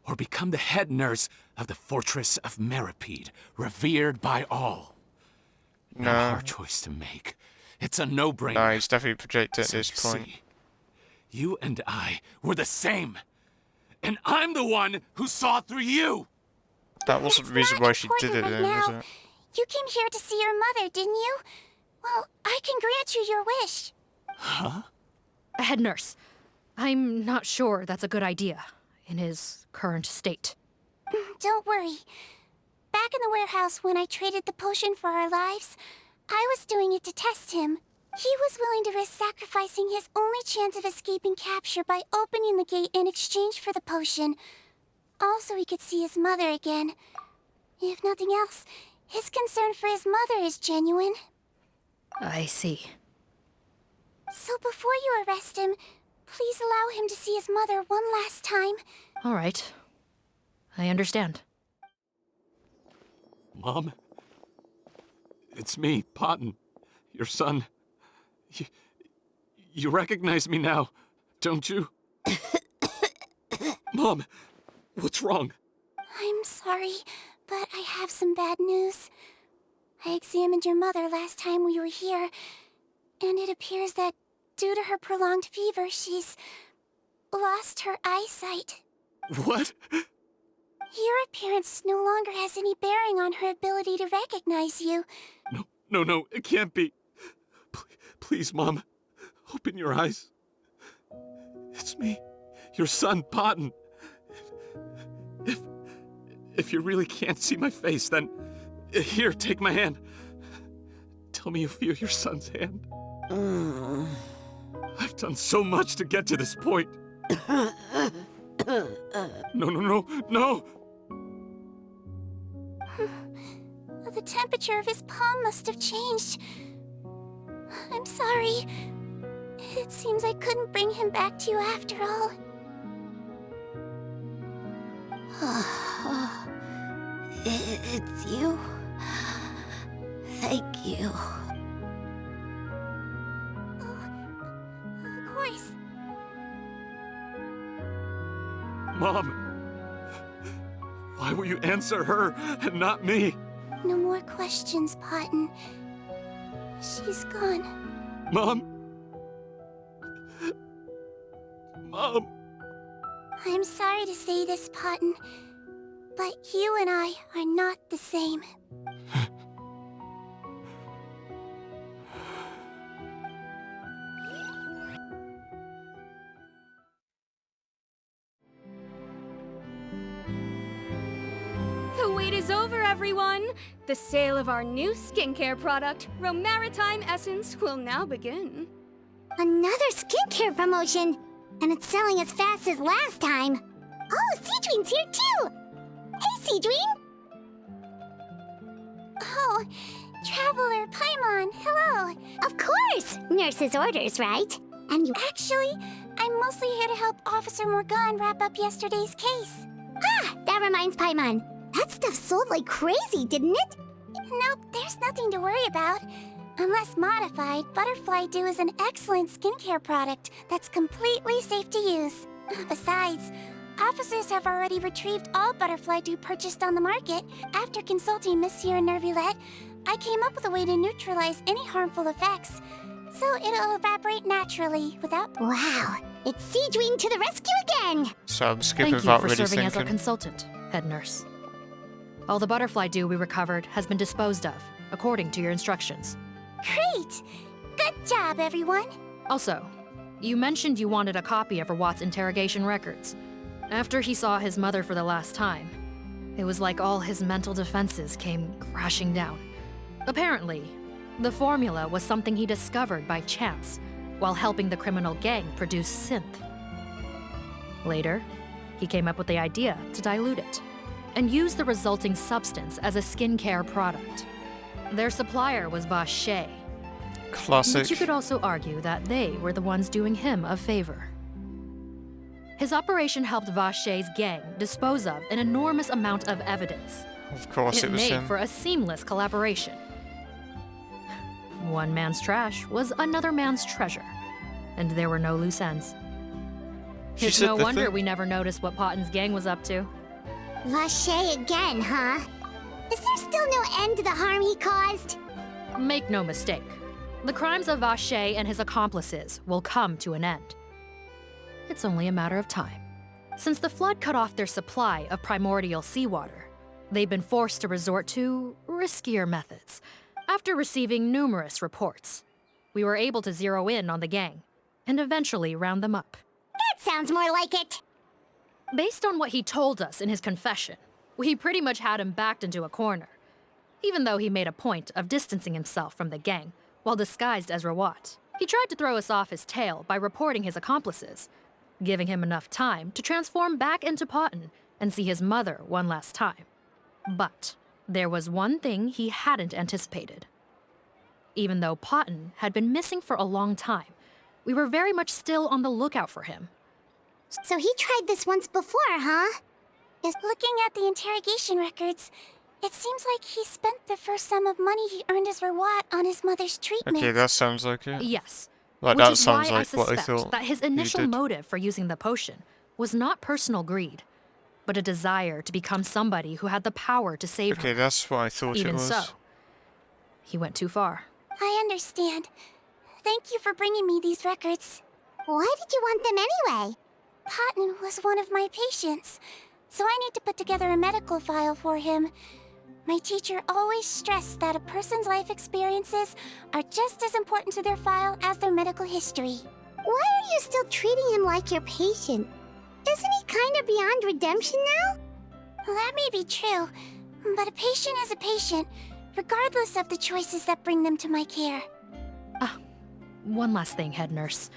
or become the head nurse of the fortress of Meripede, revered by all. No hard choice to make. It's a no-brainer. No, he's definitely projected at So this you point. see, you and I were the same. And I'm the one who saw through you! That wasn't the reason why she did it Right then, was now, it? you came here to see your mother, didn't you? Well, I can grant you your wish. Huh? Head nurse, I'm not sure that's a good idea in his current state. Don't worry. Back in the warehouse when I traded the potion for our lives, I was doing it to test him. He was willing to risk sacrificing his only chance of escaping capture by opening the gate in exchange for the potion. Also, he could see his mother again. If nothing else, his concern for his mother is genuine. I see. So before you arrest him, please allow him to see his mother one last time. All right. I understand. Mom? It's me, Potton, your son. You recognize me now, don't you? Mom, what's wrong? I'm sorry, but I have some bad news. I examined your mother last time we were here, and it appears that due to her prolonged fever, she's lost her eyesight. What? Your appearance no longer has any bearing on her ability to recognize you. No, it can't be. Please, Mom, open your eyes. It's me, your son, Potton. If you really can't see my face, then here, take my hand. Tell me you feel your son's hand. I've done so much to get to this point. No. The temperature of his palm must have changed. I'm sorry. It seems I couldn't bring him back to you after all. It's you? Thank you. Of course. Mom, why will you answer her and not me? No more questions, Potton. She's gone. Mom? I'm sorry to say this, Potton, but you and I are not the same. The wait is over, everyone! The sale of our new skincare product, Romaritime Essence, will now begin. Another skincare promotion! And it's selling as fast as last time. Oh, Sigewinne's here too! Hey, Sigewinne! Oh, Traveler Paimon, hello! Of course! Nurse's orders, right? And you... Actually, I'm mostly here to help Officer Morgan wrap up yesterday's case. Ah, that reminds Paimon. That stuff sold like crazy, didn't it? Nope, there's nothing to worry about. Unless modified, Butterfly Dew is an excellent skincare product that's completely safe to use. Besides, officers have already retrieved all Butterfly Dew purchased on the market. After consulting Monsieur Nervulette, I came up with a way to neutralize any harmful effects. So it'll evaporate naturally without... Wow, it's Sigewinne to the rescue again! So I'm skipping Thank you without for really serving as our thinking. consultant, head nurse. All the butterfly dew we recovered has been disposed of, according to your instructions. Great! Good job, everyone! Also, you mentioned you wanted a copy of Rawat's interrogation records. After he saw his mother for the last time, it was like all his mental defenses came crashing down. Apparently, the formula was something he discovered by chance while helping the criminal gang produce synth. Later, he came up with the idea to dilute it and use the resulting substance as a skincare product. Their supplier was Vache. Classic. But you could also argue that they were the ones doing him a favor. His operation helped Vache's gang dispose of an enormous amount of evidence. Of course it was made him. for a seamless collaboration. One man's trash was another man's treasure, and there were no loose ends. She It's said no the wonder thing. we never noticed what Potton's gang was up to. Vache again, huh? Is there still no end to the harm he caused? Make no mistake, the crimes of Vache and his accomplices will come to an end. It's only a matter of time. Since the flood cut off their supply of primordial seawater, they've been forced to resort to riskier methods. After receiving numerous reports, we were able to zero in on the gang and eventually round them up. That sounds more like it. Based on what he told us in his confession, we pretty much had him backed into a corner, even though he made a point of distancing himself from the gang while disguised as Rawat. He tried to throw us off his tail by reporting his accomplices, giving him enough time to transform back into Potton and see his mother one last time. But there was one thing he hadn't anticipated. Even though Potton had been missing for a long time, we were very much still on the lookout for him. So he tried this once before, huh? Looking at the interrogation records, it seems like he spent the first sum of money he earned as Rawat on his mother's treatment. Okay, that sounds like it. Yes. Like, Which that is sounds why I like what I suspect thought that his he initial did. motive for using the potion was not personal greed, but a desire to become somebody who had the power to save Okay, her. that's what I thought Even it was. so, he went too far. I understand. Thank you for bringing me these records. Why did you want them anyway? Potton was one of my patients, so I need to put together a medical file for him. My teacher always stressed that a person's life experiences are just as important to their file as their medical history. Why are you still treating him like your patient? Isn't he kind of beyond redemption now? That may be true, but a patient is a patient, regardless of the choices that bring them to my care. One last thing, head nurse.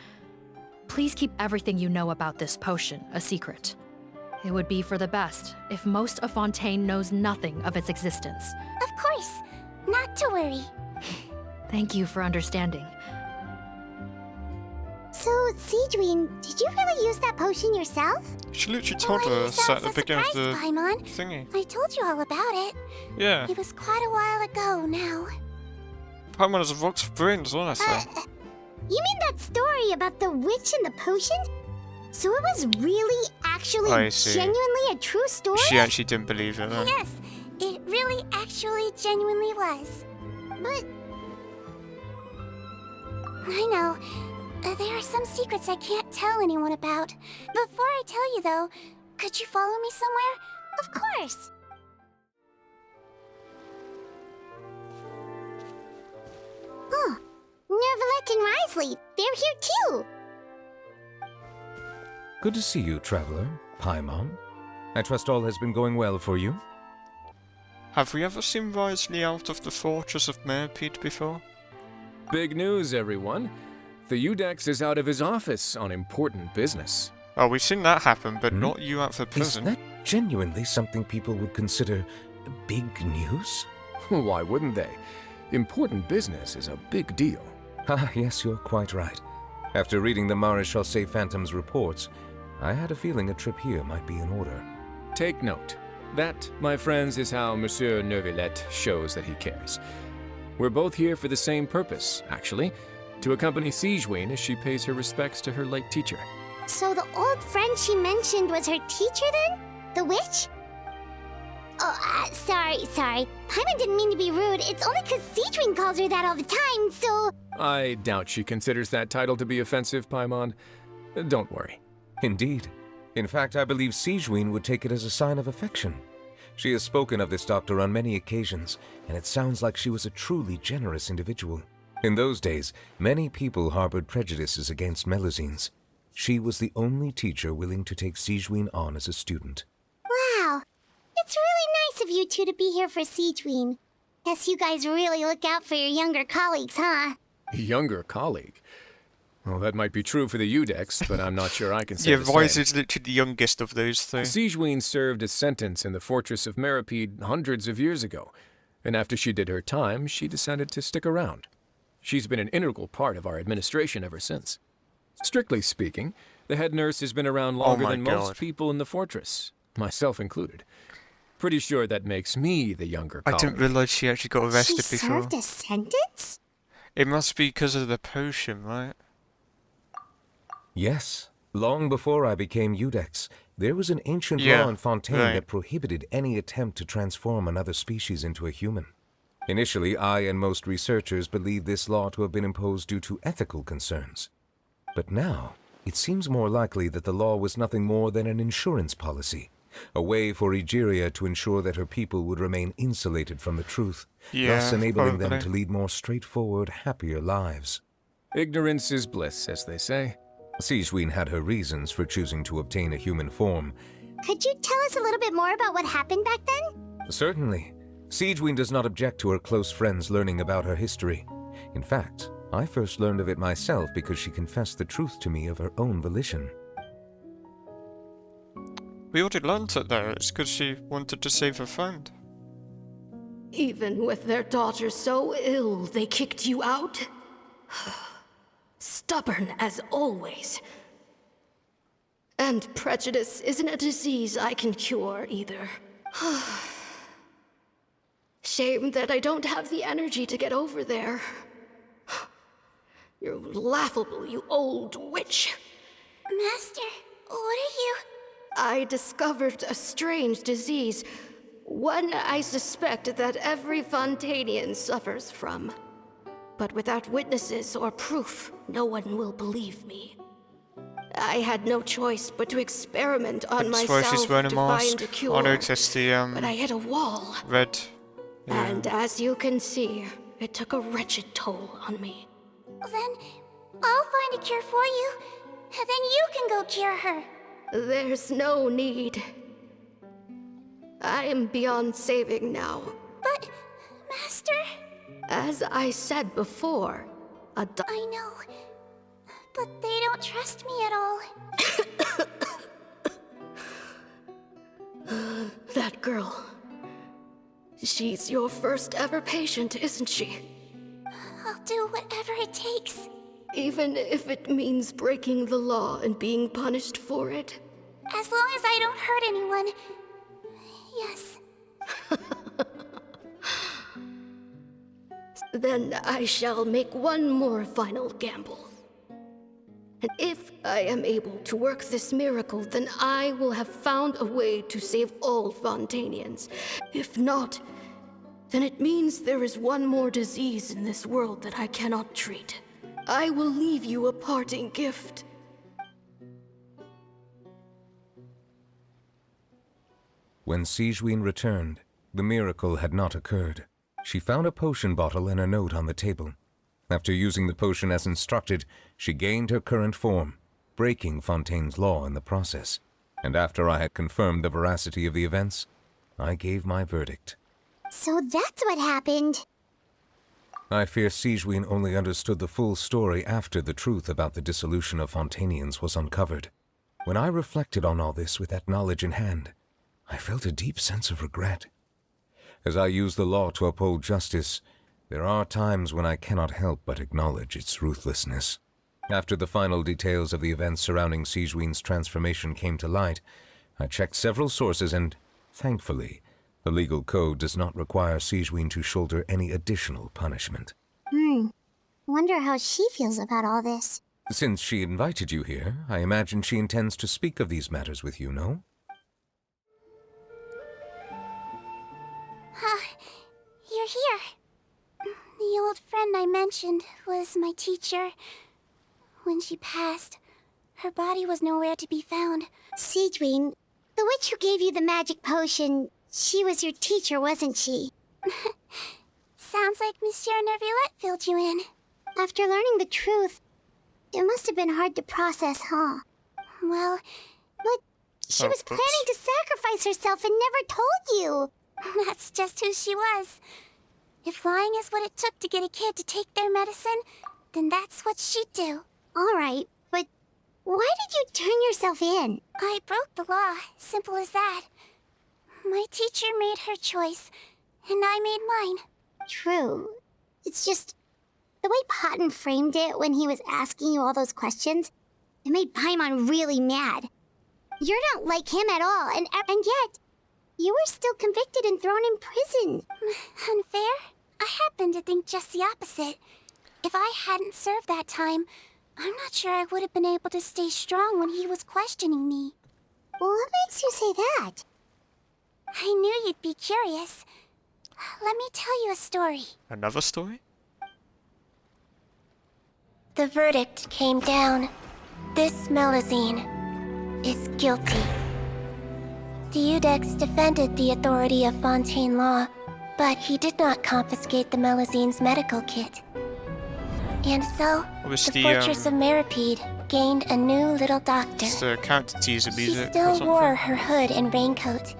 Please keep everything you know about this potion a secret. It would be for the best if most of Fontaine knows nothing of its existence. Of course, not to worry. Thank you for understanding. So, Sigewinne, did you really use that potion yourself? She literally told us at the beginning of the Paimon. thingy. I told you all about it. Yeah. It was quite a while ago now. Paimon has a rocks for brains, honestly. You mean that story about the witch and the potion? So it was really, actually, I see. genuinely a true story? She actually didn't believe it, though. Yes, it really actually genuinely was. But I know. There are some secrets I can't tell anyone about. Before I tell you, though, could you follow me somewhere? Of course. Oh, Nervalette and Risley, they're here too. Good to see you, Traveler. Paimon. I trust all has been going well for you? Have we ever seen Risley out of the fortress of Merpeed before? Big news, everyone. The Udex is out of his office on important business. Oh, we've seen that happen, but not you out for prison. Is that genuinely something people would consider big news? Why wouldn't they? Important business is a big deal. Ah, yes, you're quite right. After reading the Maréchal Phantom's reports, I had a feeling a trip here might be in order. Take note. That, my friends, is how Monsieur Nervalette shows that he cares. We're both here for the same purpose, actually. To accompany Sigewinne as she pays her respects to her late teacher. So the old friend she mentioned was her teacher then? The witch? Oh, sorry. Paimon didn't mean to be rude. It's only because Sigewinne calls her that all the time, so... I doubt she considers that title to be offensive, Paimon. Don't worry. Indeed. In fact, I believe Sigewinne would take it as a sign of affection. She has spoken of this doctor on many occasions, and it sounds like she was a truly generous individual. In those days, many people harbored prejudices against Melusines. She was the only teacher willing to take Sigewinne on as a student. Wow. It's really nice of you two to be here for Sigewinne. Guess you guys really look out for your younger colleagues, huh? Younger colleague? Well, that might be true for the Udex, but I'm not sure I can say Yeah, the same. Rise is literally the youngest of those three. Sigewinne served a sentence in the fortress of Merpeed hundreds of years ago, and after she did her time, she decided to stick around. She's been an integral part of our administration ever since. Strictly speaking, the head nurse has been around longer than most people in the fortress, myself included. Pretty sure that makes me the younger I colleague. didn't realize she actually got arrested She before. served a sentence? It must be because of the potion, right? Yes. Long before I became Udex, there was an ancient Yeah, law in Fontaine right. that prohibited any attempt to transform another species into a human. Initially, I and most researchers believed this law to have been imposed due to ethical concerns. But now, it seems more likely that the law was nothing more than an insurance policy, a way for Egeria to ensure that her people would remain insulated from the truth, thus enabling them to lead more straightforward, happier lives. Ignorance is bliss, as they say. Sigewinne had her reasons for choosing to obtain a human form. Could you tell us a little bit more about what happened back then? Certainly. Sigewinne does not object to her close friends learning about her history. In fact, I first learned of it myself because she confessed the truth to me of her own volition. We already learnt it though, it's because she wanted to save her friend. Even with their daughter so ill, they kicked you out? Stubborn as always. And prejudice isn't a disease I can cure either. Shame that I don't have the energy to get over there. You're laughable, you old witch. Master, what are you? I discovered a strange disease. One I suspect that every Fontanian suffers from. But without witnesses or proof, no one will believe me. I had no choice but to experiment on myself she's wearing a to mask. find a cure. I noticed the but I hit a wall. red. Yeah. And as you can see, it took a wretched toll on me. Then I'll find a cure for you, and then you can go cure her. There's no need. I am beyond saving now. But, Master... As I said before, I know, but they don't trust me at all. That girl. She's your first ever patient, isn't she? I'll do whatever it takes. Even if it means breaking the law and being punished for it? As long as I don't hurt anyone. Yes. Then I shall make one more final gamble. And if I am able to work this miracle, then I will have found a way to save all Fontanians. If not, then it means there is one more disease in this world that I cannot treat. I will leave you a parting gift. When Sigewinne returned, the miracle had not occurred. She found a potion bottle and a note on the table. After using the potion as instructed, she gained her current form, breaking Fontaine's law in the process. And after I had confirmed the veracity of the events, I gave my verdict. So that's what happened. I fear Sigewinne only understood the full story after the truth about the dissolution of Fontanians was uncovered. When I reflected on all this with that knowledge in hand, I felt a deep sense of regret. As I use the law to uphold justice, there are times when I cannot help but acknowledge its ruthlessness. After the final details of the events surrounding Sigewinne's transformation came to light, I checked several sources and, thankfully, the legal code does not require Sigewinne to shoulder any additional punishment. Wonder how she feels about all this. Since she invited you here, I imagine she intends to speak of these matters with you, no? You're here. The old friend I mentioned was my teacher. When she passed, her body was nowhere to be found. Sigewinne, the witch who gave you the magic potion, she was your teacher, wasn't she? Sounds like Monsieur Neuvillette filled you in. After learning the truth, it must have been hard to process, huh? Well... But she was planning to sacrifice herself and never told you. That's just who she was. If lying is what it took to get a kid to take their medicine, then that's what she'd do. All right, but why did you turn yourself in? I broke the law, simple as that. My teacher made her choice, and I made mine. True. It's just the way Patton framed it when he was asking you all those questions, it made Paimon really mad. You're not like him at all, and yet, you were still convicted and thrown in prison. Unfair? I happen to think just the opposite. If I hadn't served that time, I'm not sure I would have been able to stay strong when he was questioning me. What makes you say that? I knew you'd be curious. Let me tell you a story. Another story? The verdict came down. This Melazine is guilty. The Eudex defended the authority of Fontaine law, but he did not confiscate the Melazine's medical kit. And so, the Fortress of Meripede gained a new little doctor. It's the character teaser She music or still something. wore her hood and raincoat,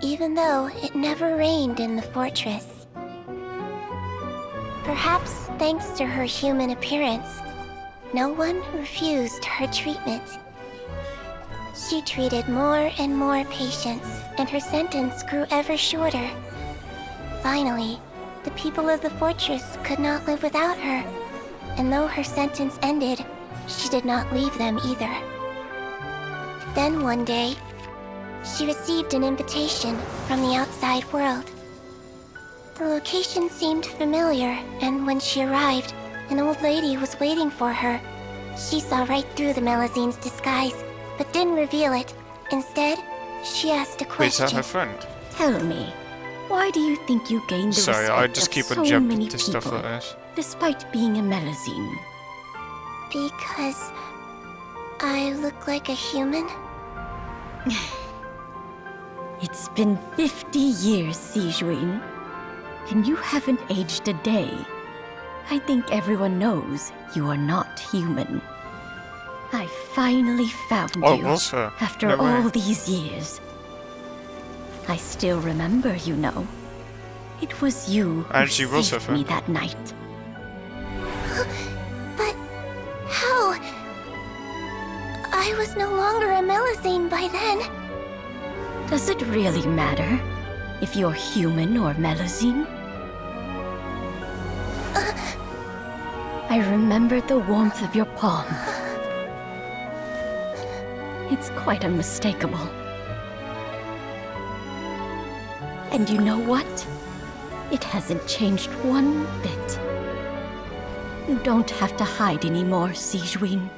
even though it never rained in the fortress. Perhaps thanks to her human appearance, no one refused her treatment. She treated more and more patients, and her sentence grew ever shorter. Finally, the people of the fortress could not live without her, and though her sentence ended, she did not leave them either. Then one day, she received an invitation from the outside world. The location seemed familiar, and when she arrived, an old lady was waiting for her. She saw right through the Melazine's disguise, but didn't reveal it. Instead, she asked a Wait, is question. that her friend? Tell me, why do you think you gained the Sorry, respect I just of keep so on jumping many to people, stuff like this. despite being a Melazine? Because I look like a human? It's been 50 years, Sigewinne, and you haven't aged a day. I think everyone knows you are not human. I finally found Oh, you it was her. after No way. all these years. I still remember, you know. It was you who And she was her saved me friend. that night. But how? I was no longer a Melazine by then. Does it really matter if you're human or Melazine? I remember the warmth of your palm. It's quite unmistakable. And you know what? It hasn't changed one bit. You don't have to hide anymore, Sigewinne.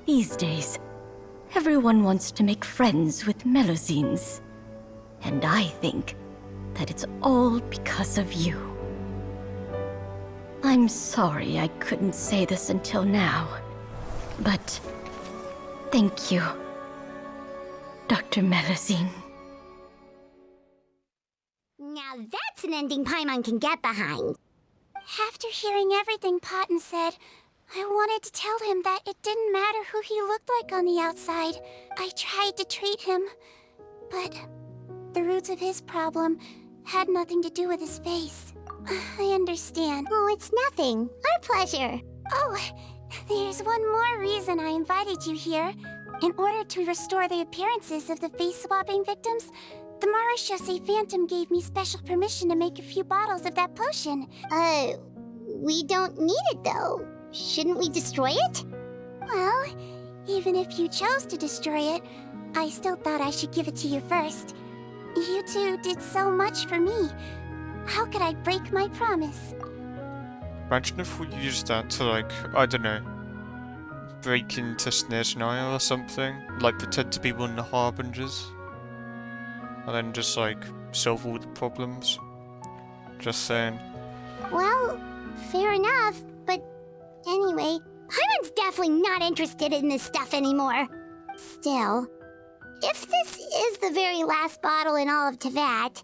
These days, everyone wants to make friends with Melazines. And I think that it's all because of you. I'm sorry I couldn't say this until now, but thank you, Dr. Melazine. Now that's an ending Paimon can get behind. After hearing everything Potton said, I wanted to tell him that it didn't matter who he looked like on the outside. I tried to treat him, but the roots of his problem had nothing to do with his face. I understand. Oh, it's nothing. Our pleasure. Oh, there's one more reason I invited you here. In order to restore the appearances of the face-swapping victims, the Marechaussee Phantom gave me special permission to make a few bottles of that potion. We don't need it though. Shouldn't we destroy it? Well, even if you chose to destroy it, I still thought I should give it to you first. You two did so much for me. How could I break my promise? Imagine if we used that to, like, I don't know, break into Snezhnaya or something. Like, pretend to be one of the Harbingers. And then just, like, solve all the problems. Just saying. Well, fair enough, but anyway, Paimon's definitely not interested in this stuff anymore. Still, if this is the very last bottle in all of Teyvat,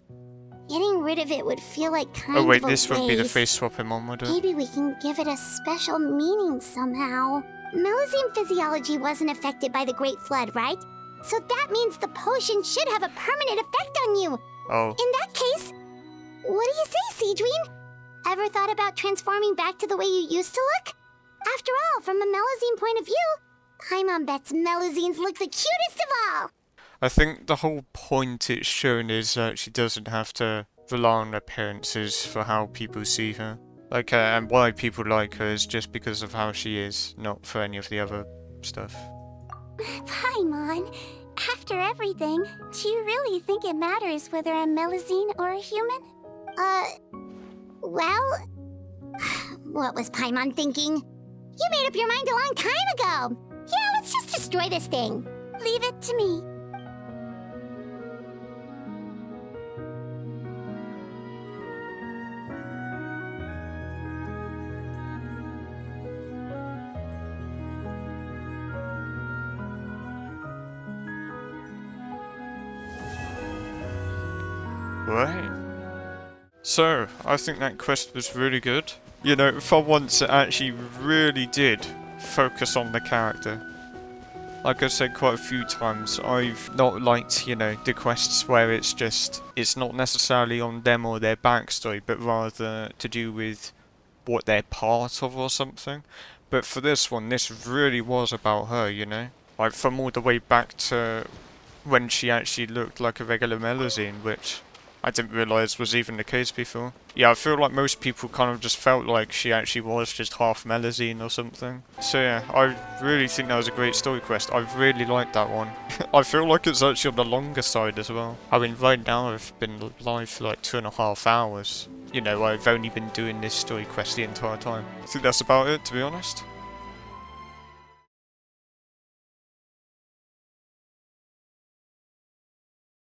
getting rid of it would feel like kind Oh wait, of a this would be the waste. face swapping one, would it? Maybe we can give it a special meaning somehow. Melazine physiology wasn't affected by the Great Flood, right? So that means the potion should have a permanent effect on you. Oh. In that case, what do you say, Sigewinne? Ever thought about transforming back to the way you used to look? After all, from a Melazine point of view, Paimon bets Melazines look the cutest of all. I think the whole point it's shown is that she doesn't have to rely on appearances for how people see her. Like, and why people like her is just because of how she is, not for any of the other stuff. Paimon, after everything, do you really think it matters whether I'm Melazine or a human? Well, what was Paimon thinking? You made up your mind a long time ago. Yeah, let's just destroy this thing. Leave it to me. Right. So, I think that quest was really good. You know, for once it actually really did focus on the character. Like I said quite a few times, I've not liked, you know, the quests where it's not necessarily on them or their backstory, but rather to do with what they're part of or something. But for this one, this really was about her, you know? Like, from all the way back to when she actually looked like a regular Melusine, which I didn't realise was even the case before. Yeah, I feel like most people kind of just felt like she actually was just half Melusine or something. So yeah, I really think that was a great story quest. I really liked that one. I feel like it's actually on the longer side as well. I mean, right now I've been live for like 2.5 hours. You know, I've only been doing this story quest the entire time. I think that's about it, to be honest.